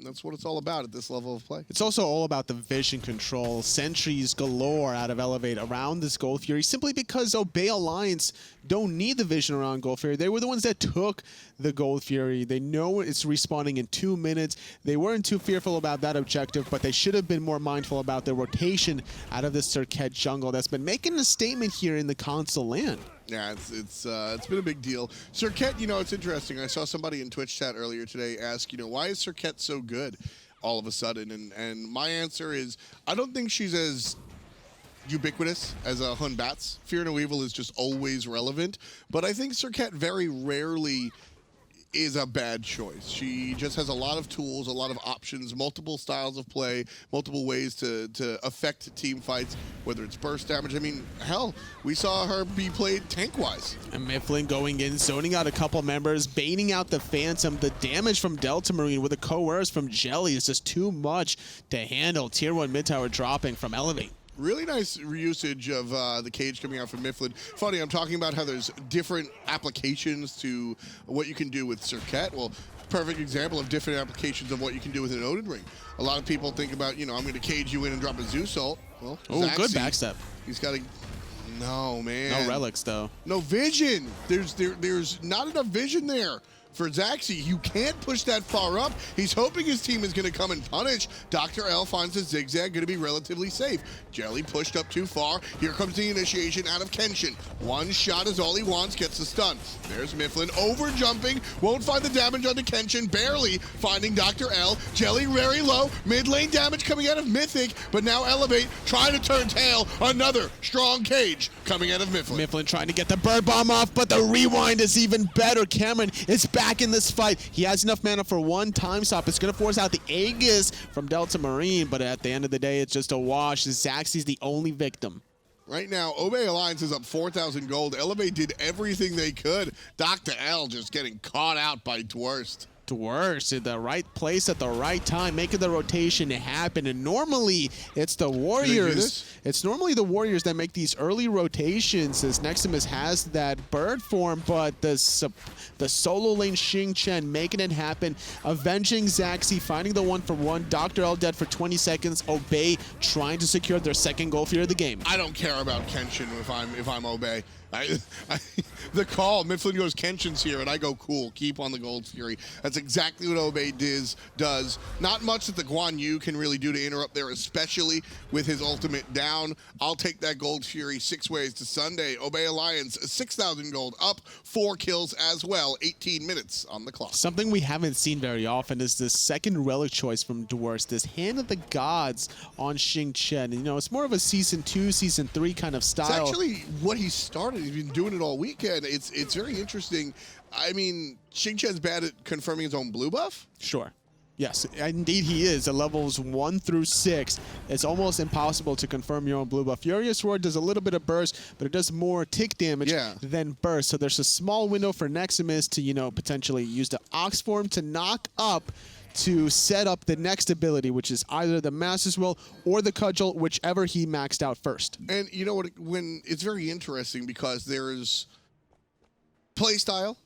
that's what it's all about at this level of play. It's also all about the vision control. Sentries galore out of Elevate around this Gold Fury, simply because Obey Alliance don't need the vision around Gold Fury. They were the ones that took the Gold Fury. They know it's respawning in 2 minutes. They weren't too fearful about that objective, but they should have been more mindful about the rotation out of this Serqet jungle that's been making a statement here in the console land. Yeah, it's been a big deal. Serqet, it's interesting. I saw somebody in Twitch chat earlier today ask, why is Serqet so good all of a sudden? And my answer is, I don't think she's as ubiquitous as Hun Bat's. Fear No Evil is just always relevant, but I think Serqet very rarely is a bad choice. She just has a lot of tools, a lot of options, multiple styles of play, multiple ways to affect team fights, whether it's burst damage. I mean, hell, we saw her be played tank-wise. And Myflin going in, zoning out a couple members, baiting out the Phantom. The damage from Delta Marine with a coerce from Jelly is just too much to handle. Tier 1 mid tower dropping from Elevate. Really nice usage of the cage coming out from Myflin. Funny, I'm talking about how there's different applications to what you can do with Serqet. Well, perfect example of different applications of what you can do with an Odin ring. A lot of people think about, I'm going to cage you in and drop a Zeus ult. Well, Oh, good backstep. He's got a... No, man. No relics, though. No vision. There's not enough vision there. For Zachsy, you can't push that far up. He's hoping his team is going to come and punish. DoctorL finds a zigzag, going to be relatively safe. Jelly pushed up too far. Here comes the initiation out of Kenshin. One shot is all he wants, gets the stun. There's Myflin over jumping, won't find the damage onto Kenshin, barely finding DoctorL. Jelly very low, mid lane damage coming out of Mythic, but now Elevate trying to turn tail. Another strong cage coming out of Myflin. Myflin trying to get the bird bomb off, but the rewind is even better. Cameron is back in this fight. He has enough mana for one time stop. It's going to force out the Aegis from Delta Marine, but at the end of the day, it's just a wash. Zachsy's the only victim. Right now, Obey Alliance is up 4,000 gold. Elevate did everything they could. DoctorL just getting caught out by Dwurst. Dwurst in the right place at the right time, making the rotation happen. And normally it's the Warriors. It's normally the Warriors that make these early rotations, as Nexamiss has that bird form, but the solo lane Xing making it happen, avenging Zachsy, finding the 1-for-1. DoctorL dead for 20 seconds. Obey trying to secure their second goal for the game. I don't care about Kenshin if I'm Obey. The call, Myflin goes, Kenshin's here, and I go, cool, keep on the Gold Fury. That's exactly what Obey does. Not much that the Guan Yu can really do to interrupt there, especially with his ultimate down. I'll take that Gold Fury 6 ways to Sunday. Obey Alliance, 6,000 gold, up 4 kills as well, 18 minutes on the clock. Something we haven't seen very often is the second relic choice from Dwurst, this Hand of the Gods on Xing. You know, it's more of a Season 2, Season 3 kind of style. It's actually what he started. He's been doing it all weekend. It's very interesting. I mean, Xing bad at confirming his own blue buff? Sure. Yes, indeed he is. At levels 1 through 6, it's almost impossible to confirm your own blue buff. Furious Roar does a little bit of burst, but it does more tick damage than burst. So there's a small window for Nexamiss to, you know, potentially use the Ox form to knock up to set up the next ability, which is either the Master's Will or the Cudgel, whichever he maxed out first. And you know what? When it's very interesting because there's playstyle,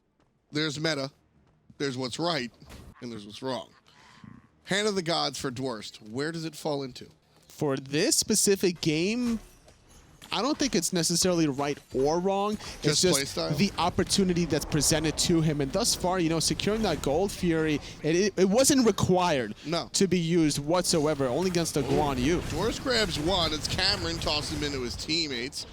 there's meta, there's what's right, and there's what's wrong. Hand of the Gods for Dwurst, where does it fall into? For this specific game, I don't think it's necessarily right or wrong. It's just the opportunity that's presented to him. And thus far, you know, securing that Gold Fury, it wasn't required to be used whatsoever, only against the Guan Yu. Dwurst grabs one as Cameron tosses him into his teammates.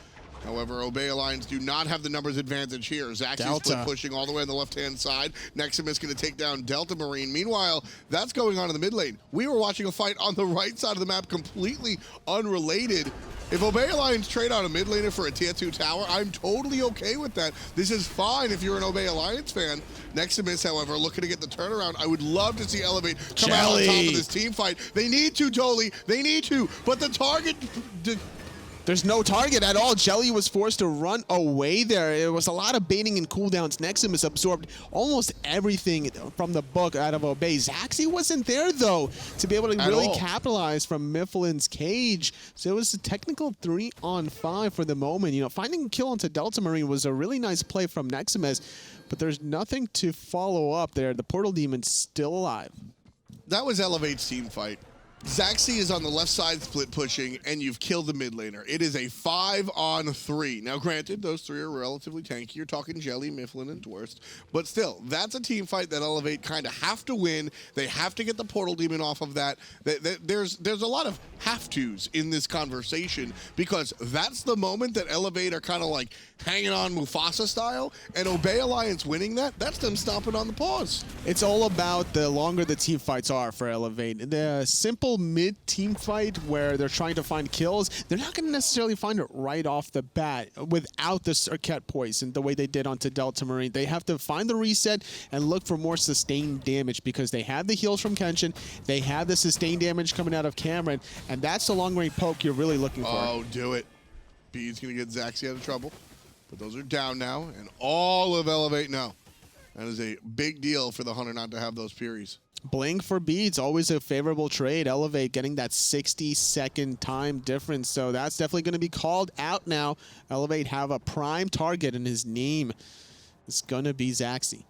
However, Obey Alliance do not have the numbers advantage here. Zachsy split pushing all the way on the left-hand side. Nexamiss going to take down Delta Marine. Meanwhile, that's going on in the mid lane. We were watching a fight on the right side of the map, completely unrelated. If Obey Alliance trade out a mid laner for a tier 2 tower, I'm totally okay with that. This is fine if you're an Obey Alliance fan. Nexamiss, however, looking to get the turnaround. I would love to see Elevate come out on top of this team fight. They need to, Dolly. They need to. But the target... There's no target at all. Jelly was forced to run away there. It was a lot of baiting and cooldowns. Nexamiss absorbed almost everything from the book out of Obey. Zachsy wasn't there, though, to be able to really capitalize from Myflin's cage. So it was a technical 3-on-5 for the moment. You know, finding a kill onto Delta Marine was a really nice play from Nexamiss, but there's nothing to follow up there. The Portal Demon's still alive. That was Elevate's team fight. Zachsy is on the left side split pushing, and you've killed the mid laner. It is a 5-on-3. Now, granted, those 3 are relatively tanky. You're talking Jelly, Myflin, and Dwurst. But still, that's a team fight that Elevate kind of have to win. They have to get the Portal Demon off of that. There's a lot of have-tos in this conversation because that's the moment that Elevate are kind of like hanging on Mufasa style, and Obey Alliance winning that's them stomping on the pause. It's all about the longer the team fights are for Elevate. The simple mid-team fight where they're trying to find kills, they're not going to necessarily find it right off the bat without the Serqet poison the way they did onto Delta Marine. They have to find the reset and look for more sustained damage because they have the heals from Kenshin, they have the sustained damage coming out of Cameron, and that's the long-range poke you're really looking for. Oh, do it. B's going to get Zachsy out of trouble. But those are down now, and all of Elevate now. That is a big deal for the Hunter not to have those Furies. Blink for beads, always a favorable trade. Elevate getting that 60-second time difference, so that's definitely going to be called out now. Elevate have a prime target, and his name is going to be Zachsy.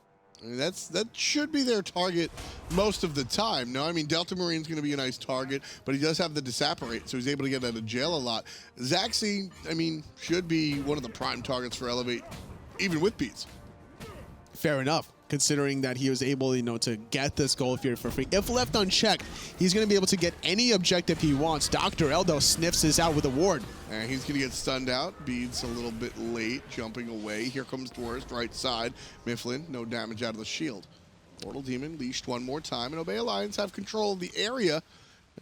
I mean, that should be their target most of the time. No, I mean, Delta Marine's going to be a nice target, but he does have the Disapparate, so he's able to get out of jail a lot. Zachsy, I mean, should be one of the prime targets for Elevate, even with beats. Fair enough, considering that he was able, you know, to get this Gold Fury for free. If left unchecked, he's going to be able to get any objective he wants. DoctorL, though, sniffs this out with a ward. And he's going to get stunned out. Beads a little bit late, jumping away. Here comes Dwurst, right side. Myflin, no damage out of the shield. Portal Demon leashed one more time, and Obey Alliance have control of the area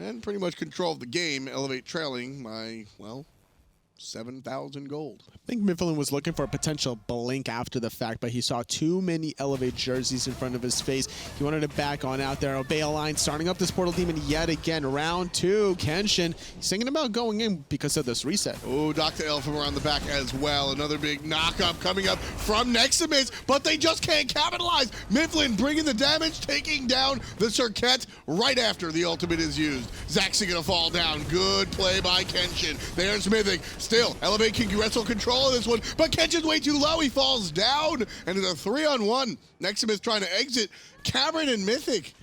and pretty much control of the game. Elevate trailing by, well, 7,000 gold. I think Myflin was looking for a potential blink after the fact, but he saw too many Elevate jerseys in front of his face. He wanted to back on out there. Obey Alliance starting up this Portal Demon yet again. Round 2, Kenshin. He's thinking about going in because of this reset. Oh, DoctorL from around the back as well. Another big knock-up coming up from Nexamiss, but they just can't capitalize. Myflin bringing the damage, taking down the Serqet right after the ultimate is used. Zachsy gonna fall down. Good play by Kenshin. There's Mythic. Still, Elevate can wrestle control of this one, but Kenshin's way too low. He falls down, and it's a 3-on-1. Nexamiss trying to exit. Cameron and Mythic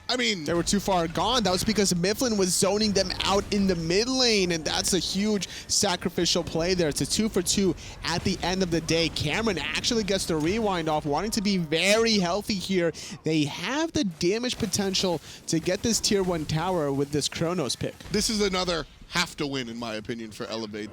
I mean, They were too far gone. That was because Myflin was zoning them out in the mid lane, and that's a huge sacrificial play there. It's a 2 for 2 at the end of the day. Cameron actually gets the rewind off, wanting to be very healthy here. They have the damage potential to get this tier 1 tower with this Chronos pick. this is another have to win, in my opinion, for Elevate.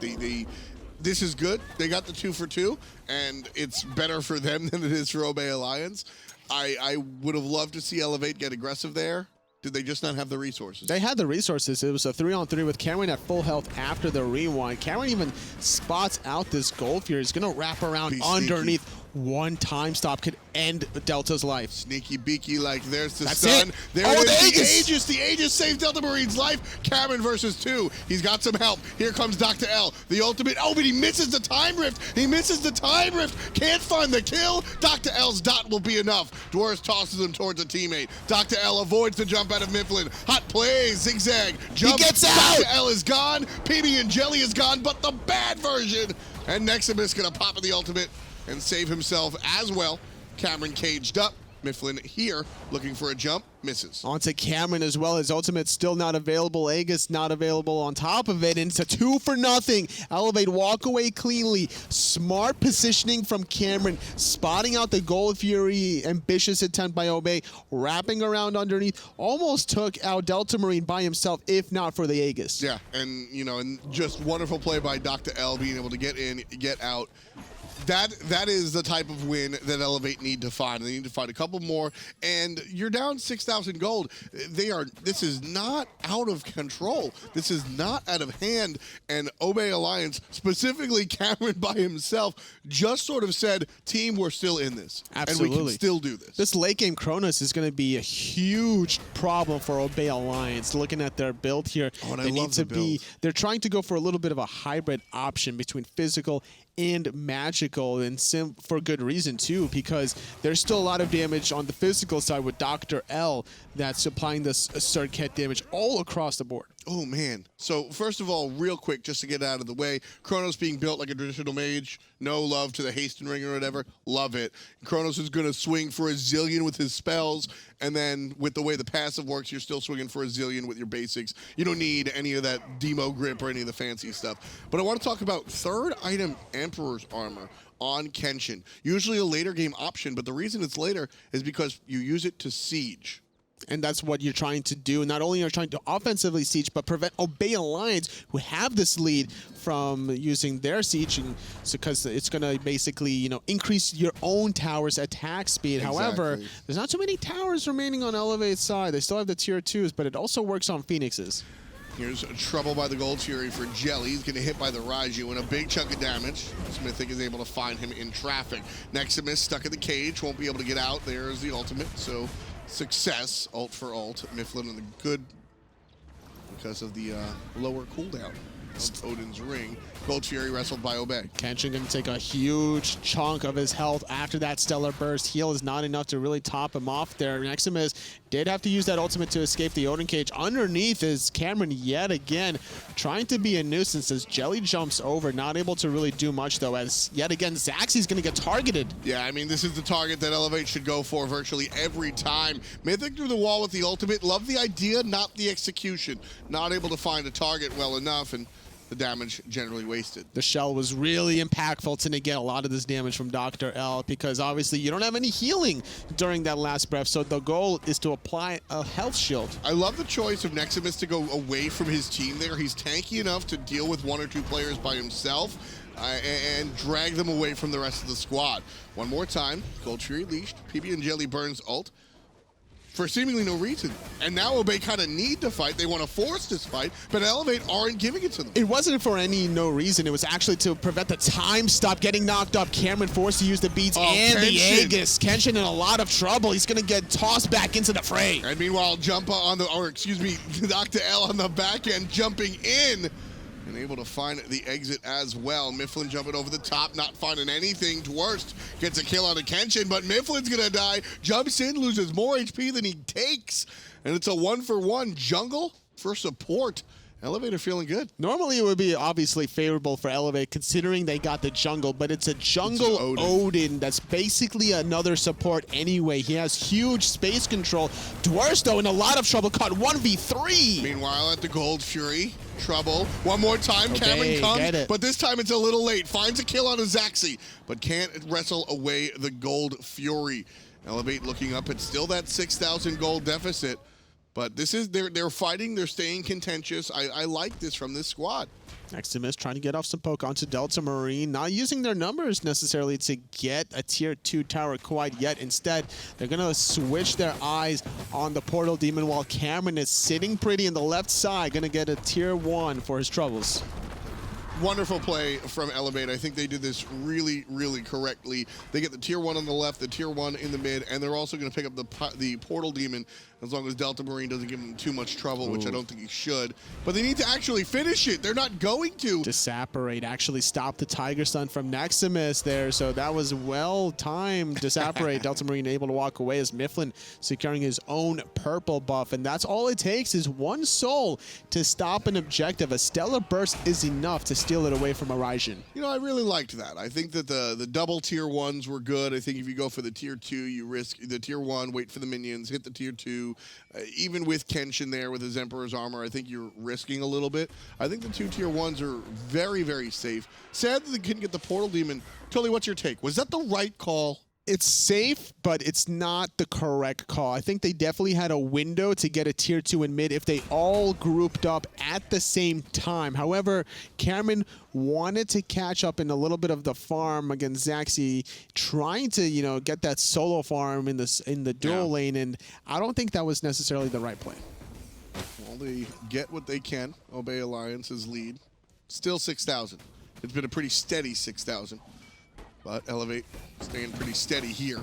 This is good. They got the 2 for 2, and it's better for them than it is for Obey Alliance. I would have loved to see Elevate get aggressive there. Did they just not have the resources? They had the resources. It was a 3-on-3 with Cameron at full health after the rewind. Cameron even spots out this Gold Fury. He's going to wrap around Be underneath. sneaky. One time stop could end Delta's life. Sneaky beaky, like there's the That's sun. it. There Oh, it is. the The Aegis. Aegis. The Aegis saves Delta Marine's life. Cameron versus 2. He's got some help. Here comes DoctorL. The ultimate. Oh, but he misses the time rift. He misses the time rift. Can't find the kill. DoctorL's dot will be enough. Dwurst tosses him towards a teammate. DoctorL avoids the jump out of Myflin. Hot plays. Zigzag. Jump. gets out. DoctorL is gone. pbnjellly is gone, but the bad version. And Nexamiss gonna pop in the ultimate and save himself as well. Cameron caged up. Myflin here, looking for a jump, misses. Onto Cameron as well. His ultimate still not available. Aegis not available on top of it. And it's a 2 for nothing. Elevate walk away cleanly. Smart positioning from Cameron. Spotting out the Gold Fury. Ambitious attempt by Obey. Wrapping around underneath. Almost took out Delta Marine by himself, if not for the Aegis. Yeah, and and just wonderful play by DoctorL, being able to get in, get out. That is the type of win that Elevate need to find. They need to find a couple more, and you're down 6,000 gold. This is not out of control. This is not out of hand, and Obey Alliance, specifically Cameron by himself, just sort of said, team, we're still in this. Absolutely. And we can still do this. This late game Chronos is going to be a huge problem for Obey Alliance. Looking at their build here, Oh, and I they love need to the be. build. They're trying to go for a little bit of a hybrid option between physical and magical, and for good reason too, because there's still a lot of damage on the physical side with DoctorL that's applying this Serqet damage all across the board. Oh, man. So, first of all, real quick, just to get out of the way, Chronos being built like a traditional mage, no love to the hasten ring or whatever, love it. Chronos is going to swing for a zillion with his spells, and then with the way the passive works, you're still swinging for a zillion with your basics. You don't need any of that demo grip or any of the fancy stuff. But I want to talk about third item Emperor's Armor on Kenshin. Usually a later game option, but the reason it's later is because you use it to siege. And that's what you're trying to do. Not only are you trying to offensively siege, but prevent Obey Alliance, who have this lead, from using their sieging, because it's going to basically, increase your own tower's attack speed. However, Exactly. there's not too many towers remaining on Elevate's side. They still have the tier 2s, but it also works on Phoenixes. Here's trouble by the Gold Fury for Jelly. He's going to hit by the Raijin and a big chunk of damage. Mythic is able to find him in traffic. Nexamiss stuck in the cage, won't be able to get out. There's the ultimate, so success, ult for ult. Myflin in the good because of the lower cooldown of Odin's ring. Gold Fury wrestled by Obey. Kenshin going to take a huge chunk of his health after that Stellar Burst. Heal is not enough to really top him off there. Nexamiss did have to use that ultimate to escape the Odin cage. Underneath is Cameron yet again, trying to be a nuisance as Jelly jumps over. Not able to really do much, though, as yet again, Zachsy's going to get targeted. Yeah, I mean, this is the target that Elevate should go for virtually every time. Mythic through the wall with the ultimate. Love the idea, not the execution. Not able to find a target well enough, and the damage generally wasted. The shell was really impactful to negate a lot of this damage from DoctorL, because obviously you don't have any healing during that last breath, so the goal is to apply a health shield. I love the choice of Nexamiss to go away from his team there. He's tanky enough to deal with 1 or 2 players by himself and drag them away from the rest of the squad. One more time, Gold Fury leashed, pbnjellly burns ult for seemingly no reason. And now Obey kind of need to fight. They want to force this fight, but Elevate aren't giving it to them. It wasn't for no reason. It was actually to prevent the time stop getting knocked up. Cameron forced to use the beats and the Kenshin. Aegis. Kenshin in a lot of trouble. He's going to get tossed back into the fray. And meanwhile, DoctorL on the back end jumping in and able to find the exit as well. Myflin jumping over the top, not finding anything. Dwurst gets a kill on a Kenshin, but Myflin's gonna die. Jumps in, loses more HP than he takes. And it's a 1-for-1 jungle for support Elevator feeling good. Normally, it would be obviously favorable for Elevate considering they got the jungle, but it's a jungle Odin that's basically another support anyway. He has huge space control. Dwurst, though, in a lot of trouble, caught 1v3. Meanwhile, at the Gold Fury, trouble. One more time, Cameron comes, but this time it's a little late. Finds a kill on a Zachsy, but can't wrestle away the Gold Fury. Elevate looking up at still that 6,000 gold deficit. But this is, they're fighting, they're staying contentious. I like this from this squad. Nexamiss trying to get off some poke onto Delta Marine, not using their numbers necessarily to get a tier 2 tower quite yet. Instead, they're going to switch their eyes on the Portal Demon while Cameron is sitting pretty in the left side, going to get a tier 1 for his troubles. Wonderful play from Elevate. I think they did this really, really correctly. They get the tier 1 on the left, the tier 1 in the mid, and they're also going to pick up the Portal Demon as long as Delta Marine doesn't give them too much trouble, which I don't think he should. But they need to actually finish it. They're not going to. Disapparate actually stopped the Tiger Stun from Nexamiss there, so that was well-timed. Disapparate, Delta Marine able to walk away as Myflin securing his own purple buff, and that's all it takes is one soul to stop an objective. A Stellar Burst is enough to steal it away from a Raijin. You know, I really liked that. I think that the double tier 1s were good. I think if you go for the tier 2, you risk the tier 1, wait for the minions, hit the tier 2. Even with Kenshin there with his Emperor's Armor, I think you're risking a little bit. I think the 2 tier 1s are very, very safe. Sad that they couldn't get the Portal Demon. Tully, what's your take? Was that the right call? It's safe, but it's not the correct call. I think they definitely had a window to get a tier 2 in mid if they all grouped up at the same time. However, Cameron wanted to catch up in a little bit of the farm against Zachsy, trying to, you know, get that solo farm in the dual lane, and I don't think that was necessarily the right play. Well, they get what they can. Obey Alliance's lead. Still 6,000. It's been a pretty steady 6,000. But Elevate staying pretty steady here.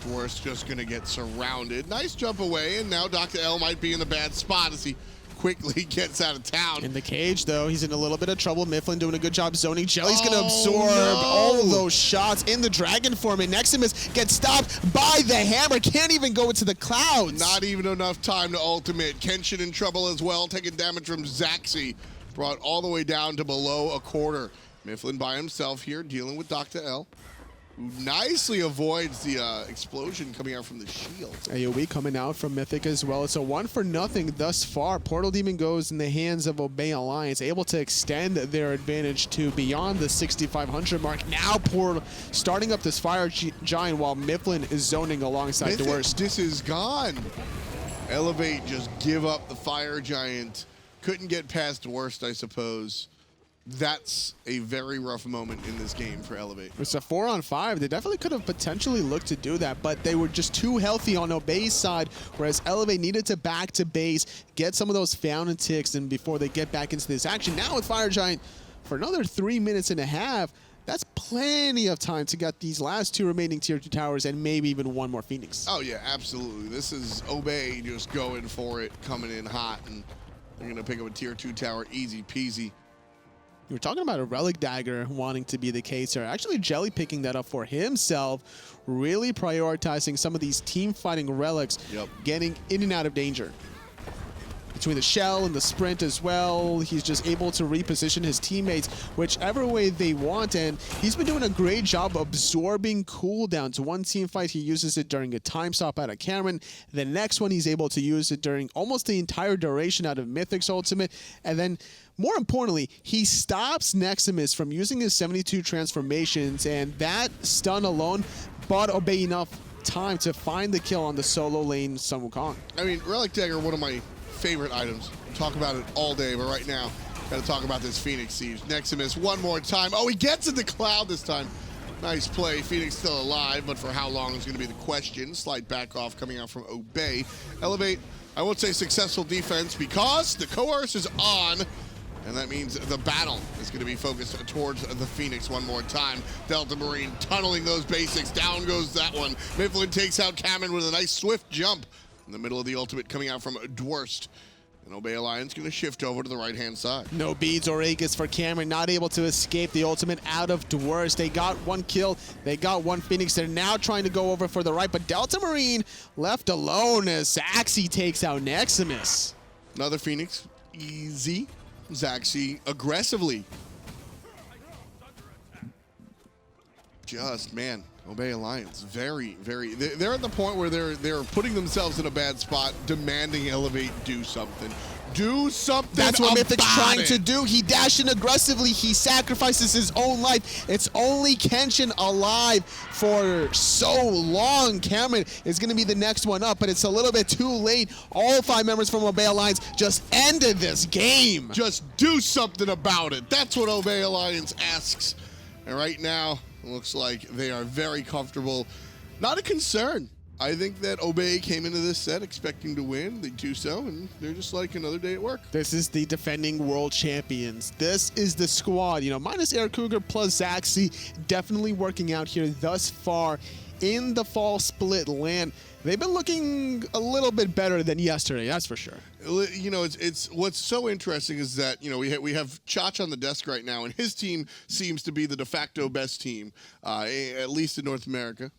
Dwurst just going to get surrounded. Nice jump away, and now DoctorL might be in a bad spot as he quickly gets out of town. In the cage, though, he's in a little bit of trouble. Myflin doing a good job zoning. Jelly's going to absorb all of those shots in the dragon form, and Nexamiss gets stopped by the hammer. Can't even go into the clouds. Not even enough time to ultimate. Kenshin in trouble as well, taking damage from Zachsy. Brought all the way down to below a quarter. Myflin by himself here, dealing with DoctorL, who nicely avoids the explosion coming out from the shield. AoE coming out from Mythic as well. It's a 1-for-0 thus far. Portal Demon goes in the hands of Obey Alliance, able to extend their advantage to beyond the 6,500 mark. Now Portal starting up this Fire Giant while Myflin is zoning alongside Dwurst. This is gone. Elevate just give up the Fire Giant. Couldn't get past Dwurst, I suppose. That's a very rough moment in this game for Elevate. It's a 4-on-5. They definitely could have potentially looked to do that, but they were just too healthy on Obey's side, whereas Elevate needed to back to base, get some of those fountain ticks, and before they get back into this action. Now with Fire Giant, for another 3.5 minutes, that's plenty of time to get these last 2 remaining tier 2 towers and maybe even 1 more Phoenix. Oh yeah, absolutely. This is Obey just going for it, coming in hot, and they're going to pick up a tier 2 tower easy peasy. You were talking about a Relic Dagger wanting to be the case here. Actually, Jelly picking that up for himself, really prioritizing some of these team fighting relics, getting in and out of danger. Between the shell and the sprint as well, he's just able to reposition his teammates whichever way they want, and he's been doing a great job absorbing cooldowns. One team fight, he uses it during a time stop out of Cameron. The next one, he's able to use it during almost the entire duration out of Mythic's ultimate, and then more importantly, he stops Nexamiss from using his 72 transformations, and that stun alone bought Obey enough time to find the kill on the solo lane Sun Wukong. I mean, Relic Dagger, one of my favorite items. We'll talk about it all day, but right now, gotta talk about this Phoenix Siege. Nexamiss one more time. Oh, he gets in the cloud this time. Nice play. Phoenix still alive, but for how long is going to be the question. Slight back off coming out from Obey. Elevate, I won't say successful defense because the coerce is on. And that means the battle is going to be focused towards the Phoenix one more time. Delta Marine tunneling those basics. Down goes that one. Myflin takes out Cameron with a nice swift jump in the middle of the ultimate coming out from Dwurst. And Obey Alliance going to shift over to the right-hand side. No beads or Aegis for Cameron, not able to escape the ultimate out of Dwurst. They got 1 kill, they got 1 Phoenix. They're now trying to go over for the right, but Delta Marine left alone as Zachsy takes out Nexamiss. Another Phoenix easy. Zachsy aggressively. Just, man, Obey Alliance, very, very. They're at the point where they're putting themselves in a bad spot, demanding Elevate do something. Do something. That's what Mythic's about trying it. to do. He dashed in aggressively. He sacrifices his own life. It's only Kenshin alive for so long. Cameron is going to be the next one up, but it's a little bit too late. All 5 members from Obey Alliance just ended this game. Just do something about it. That's what Obey Alliance asks. And right now, it looks like they are very comfortable. Not a concern. I think that Obey came into this set expecting to win. They do so, and they're just like another day at work. This is the defending world champions. This is the squad, you know, minus Eric Cougar plus Zachsy, definitely working out here thus far in the fall split land. They've been looking a little bit better than yesterday, that's for sure. You know, it's what's so interesting is that, you know, we have Chach on the desk right now, and his team seems to be the de facto best team, at least in North America.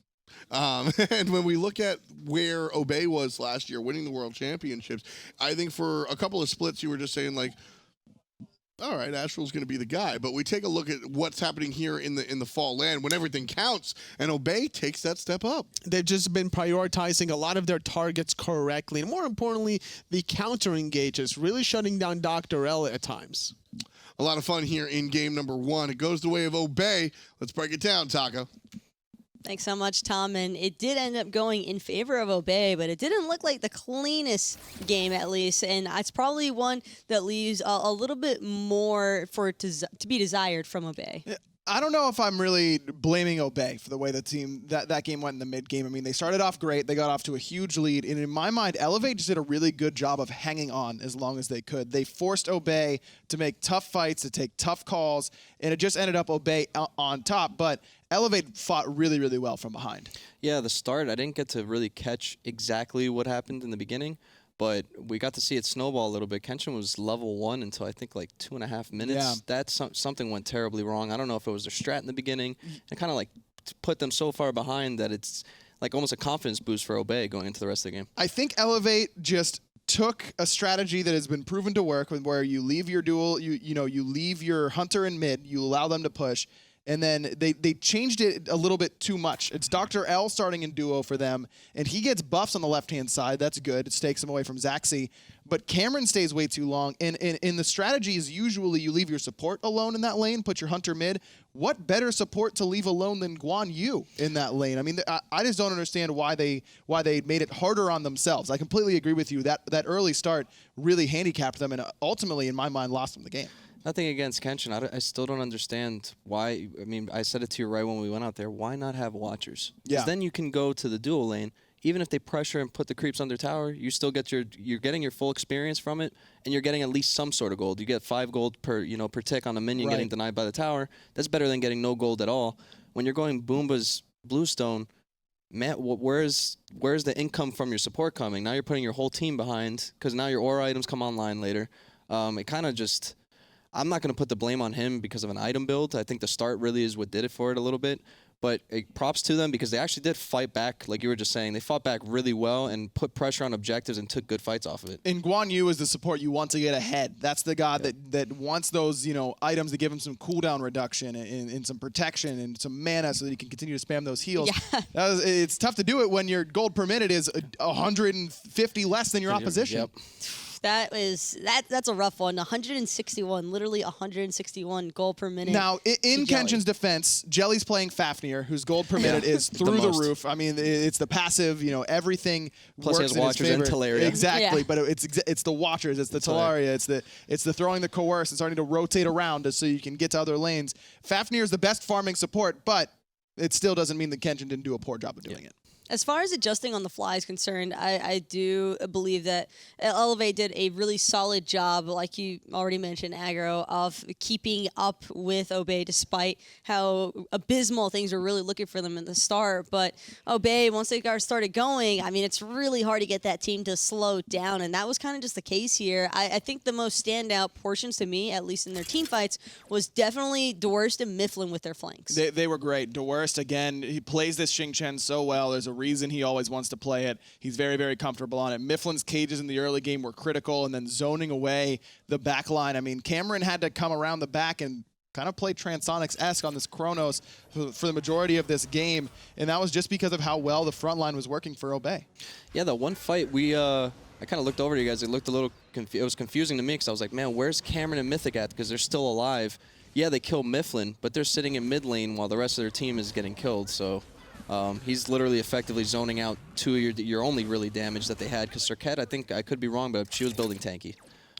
And when we look at where Obey was last year, winning the World Championships, I think for a couple of splits, you were just saying like, all right, Astral's going to be the guy. But we take a look at what's happening here in the fall land when everything counts, and Obey takes that step up. They've just been prioritizing a lot of their targets correctly, and more importantly, the counter engages, really shutting down DoctorL at times. A lot of fun here in game number 1. It goes the way of Obey. Let's break it down, Taco. Thanks so much, Tom. And it did end up going in favor of Obey, but it didn't look like the cleanest game, at least. And it's probably one that leaves a little bit more for it to be desired from Obey. I don't know if I'm really blaming Obey for the way the team that game went in the mid game. I mean, they started off great. They got off to a huge lead. And in my mind, Elevate just did a really good job of hanging on as long as they could. They forced Obey to make tough fights, to take tough calls, and it just ended up Obey on top. But Elevate fought really, really well from behind. Yeah, the start, I didn't get to really catch exactly what happened in the beginning, but we got to see it snowball a little bit. Kenshin was level 1 until I think like 2.5 minutes. Yeah. That's something went terribly wrong. I don't know if it was their strat in the beginning. It kind of like put them so far behind that it's like almost a confidence boost for Obey going into the rest of the game. I think Elevate just took a strategy that has been proven to work, where you leave your duel, you leave your hunter in mid, you allow them to push. And then they changed it a little bit too much. It's DoctorL starting in duo for them, and he gets buffs on the left-hand side. That's good. It takes him away from Zachsy. But Cameron stays way too long. And the strategy is usually you leave your support alone in that lane, put your hunter mid. What better support to leave alone than Guan Yu in that lane? I mean, I just don't understand why they made it harder on themselves. I completely agree with you. That early start really handicapped them and ultimately, in my mind, lost them the game. Nothing against Kenshin. I still don't understand why. I mean, I said it to you right when we went out there. Why not have watchers? Because then you can go to the dual lane. Even if they pressure and put the creeps under tower, you still get you're getting your full experience from it, and you're getting at least some sort of gold. You get 5 gold per per tick on a minion getting denied by the tower. That's better than getting no gold at all. When you're going Boomba's Bluestone, man, where's the income from your support coming? Now you're putting your whole team behind because now your aura items come online later. It kind of just. I'm not going to put the blame on him because of an item build. I think the start really is what did it for it a little bit. But props to them because they actually did fight back, like you were just saying. They fought back really well and put pressure on objectives and took good fights off of it. And Guan Yu is the support you want to get ahead. That's the guy that wants those items to give him some cooldown reduction and some protection and some mana so that he can continue to spam those heals. Yeah. It's tough to do it when your gold per minute is 150 less than your opposition. Yep. That's a rough one. 161, literally 161 gold per minute. Now, in Kenshin's defense, Jelly's playing Fafnir, whose gold per minute is through the roof. I mean, it's the passive, everything Plus works he has in Watchers his favor. and Talaria. Exactly, Yeah. but it's the Watchers, it's the Talaria, it's the throwing the Coerce and starting to rotate around so you can get to other lanes. Fafnir is the best farming support, but it still doesn't mean that Kenshin didn't do a poor job of doing it. As far as adjusting on the fly is concerned, I do believe that Elevate did a really solid job, like you already mentioned, Aggro, of keeping up with Obey despite how abysmal things were really looking for them in the start. But Obey, once they got started going, I mean, it's really hard to get that team to slow down, and that was kind of just the case here. I think the most standout portions to me, at least in their team fights, was definitely Dwurst and Myflin with their flanks. They were great. Dwurst, again, he plays this Xing Chen so well. There's a reason he always wants to play it. He's very, very comfortable on it. Myflin's cages in the early game were critical, and then zoning away the back line. I mean, Cameron had to come around the back and kind of play Transonics-esque on this Chronos for the majority of this game, and that was just because of how well the front line was working for Obey. Yeah, the one fight I kind of looked over to you guys. It looked a little it was confusing to me because I was like, man, where's Cameron and Mythic at? Because they're still alive. Yeah, they kill Myflin, but they're sitting in mid lane while the rest of their team is getting killed. So he's literally effectively zoning out two of your only really damage that they had. Because Serqet, I think I could be wrong, but she was building tanky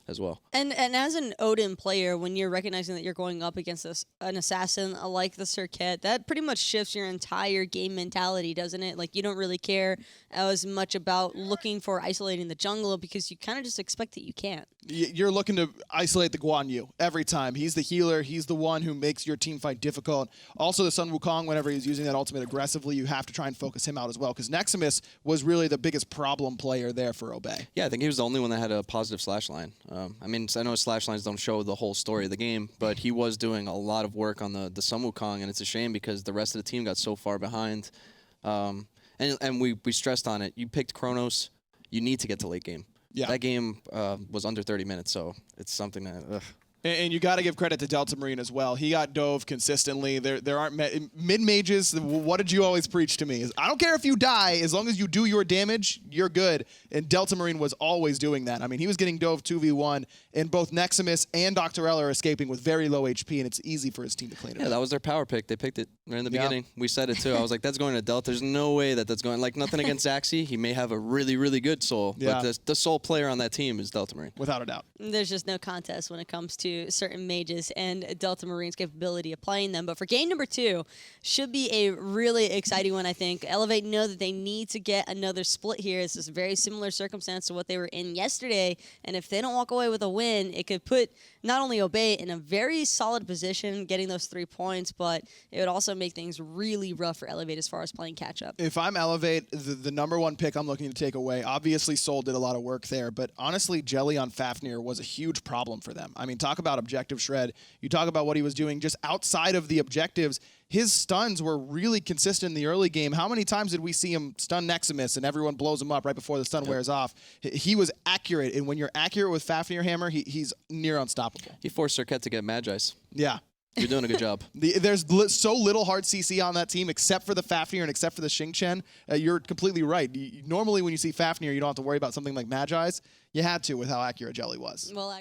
as well. And as an Odin player, when you're recognizing that you're going up against an assassin like the Serqet, that pretty much shifts your entire game mentality, doesn't it? Like, you don't really care as much about looking for isolating the jungle because you kind of just expect that you can't. You're looking to isolate the Guan Yu every time. He's the healer. He's the one who makes your team fight difficult. Also, the Sun Wukong, whenever he's using that ultimate aggressively, you have to try and focus him out as well, because Nexamiss was really the biggest problem player there for Obey. Yeah, I think he was the only one that had a positive slash line. I mean, I know slash lines don't show the whole story of the game, but he was doing a lot of work on the Sun Wukong, and it's a shame because the rest of the team got so far behind. And we stressed on it. You picked Chronos. You need to get to late game. Yeah. That game was under 30 minutes, so it's something that... Ugh. And you got to give credit to Delta Marine as well. He got dove consistently. There aren't mid-mages. What did you always preach to me? Is I don't care if you die, as long as you do your damage, you're good. And Delta Marine was always doing that. I mean, he was getting dove 2v1, and both Nexamiss and DoctorL are escaping with very low HP, and it's easy for his team to clean it up. Yeah, that was their power pick. They picked it right in the beginning. We said it too. I was like, that's going to Delta. There's no way that's going. Like, nothing against Zachsy. He may have a really, really good soul, but the sole player on that team is Delta Marine. Without a doubt. There's just no contest when it comes to certain mages and Delta Marine's capability of playing them. But for game number 2, should be a really exciting one, I think. Elevate know that they need to get another split here. This is a very similar circumstance to what they were in yesterday. And if they don't walk away with a win, it could put not only Obey in a very solid position, getting those 3 points, but it would also make things really rough for Elevate as far as playing catch-up. If I'm Elevate, the number 1 pick I'm looking to take away, obviously Soul did a lot of work there, but honestly, Jelly on Fafnir was a huge problem for them. I mean, talk about objective shred. You talk about what he was doing just outside of the objectives. His stuns were really consistent in the early game. How many times did we see him stun Nexamiss and everyone blows him up right before the stun wears off? He was accurate, and when you're accurate with Fafnir Hammer, he's near unstoppable. He forced Serqet to get Magi's. Yeah. You're doing a good job. There's so little hard CC on that team, except for the Fafnir and except for the Xing. You're completely right. Normally when you see Fafnir, you don't have to worry about something like Magi's. You had to with how accurate Jelly was. Well,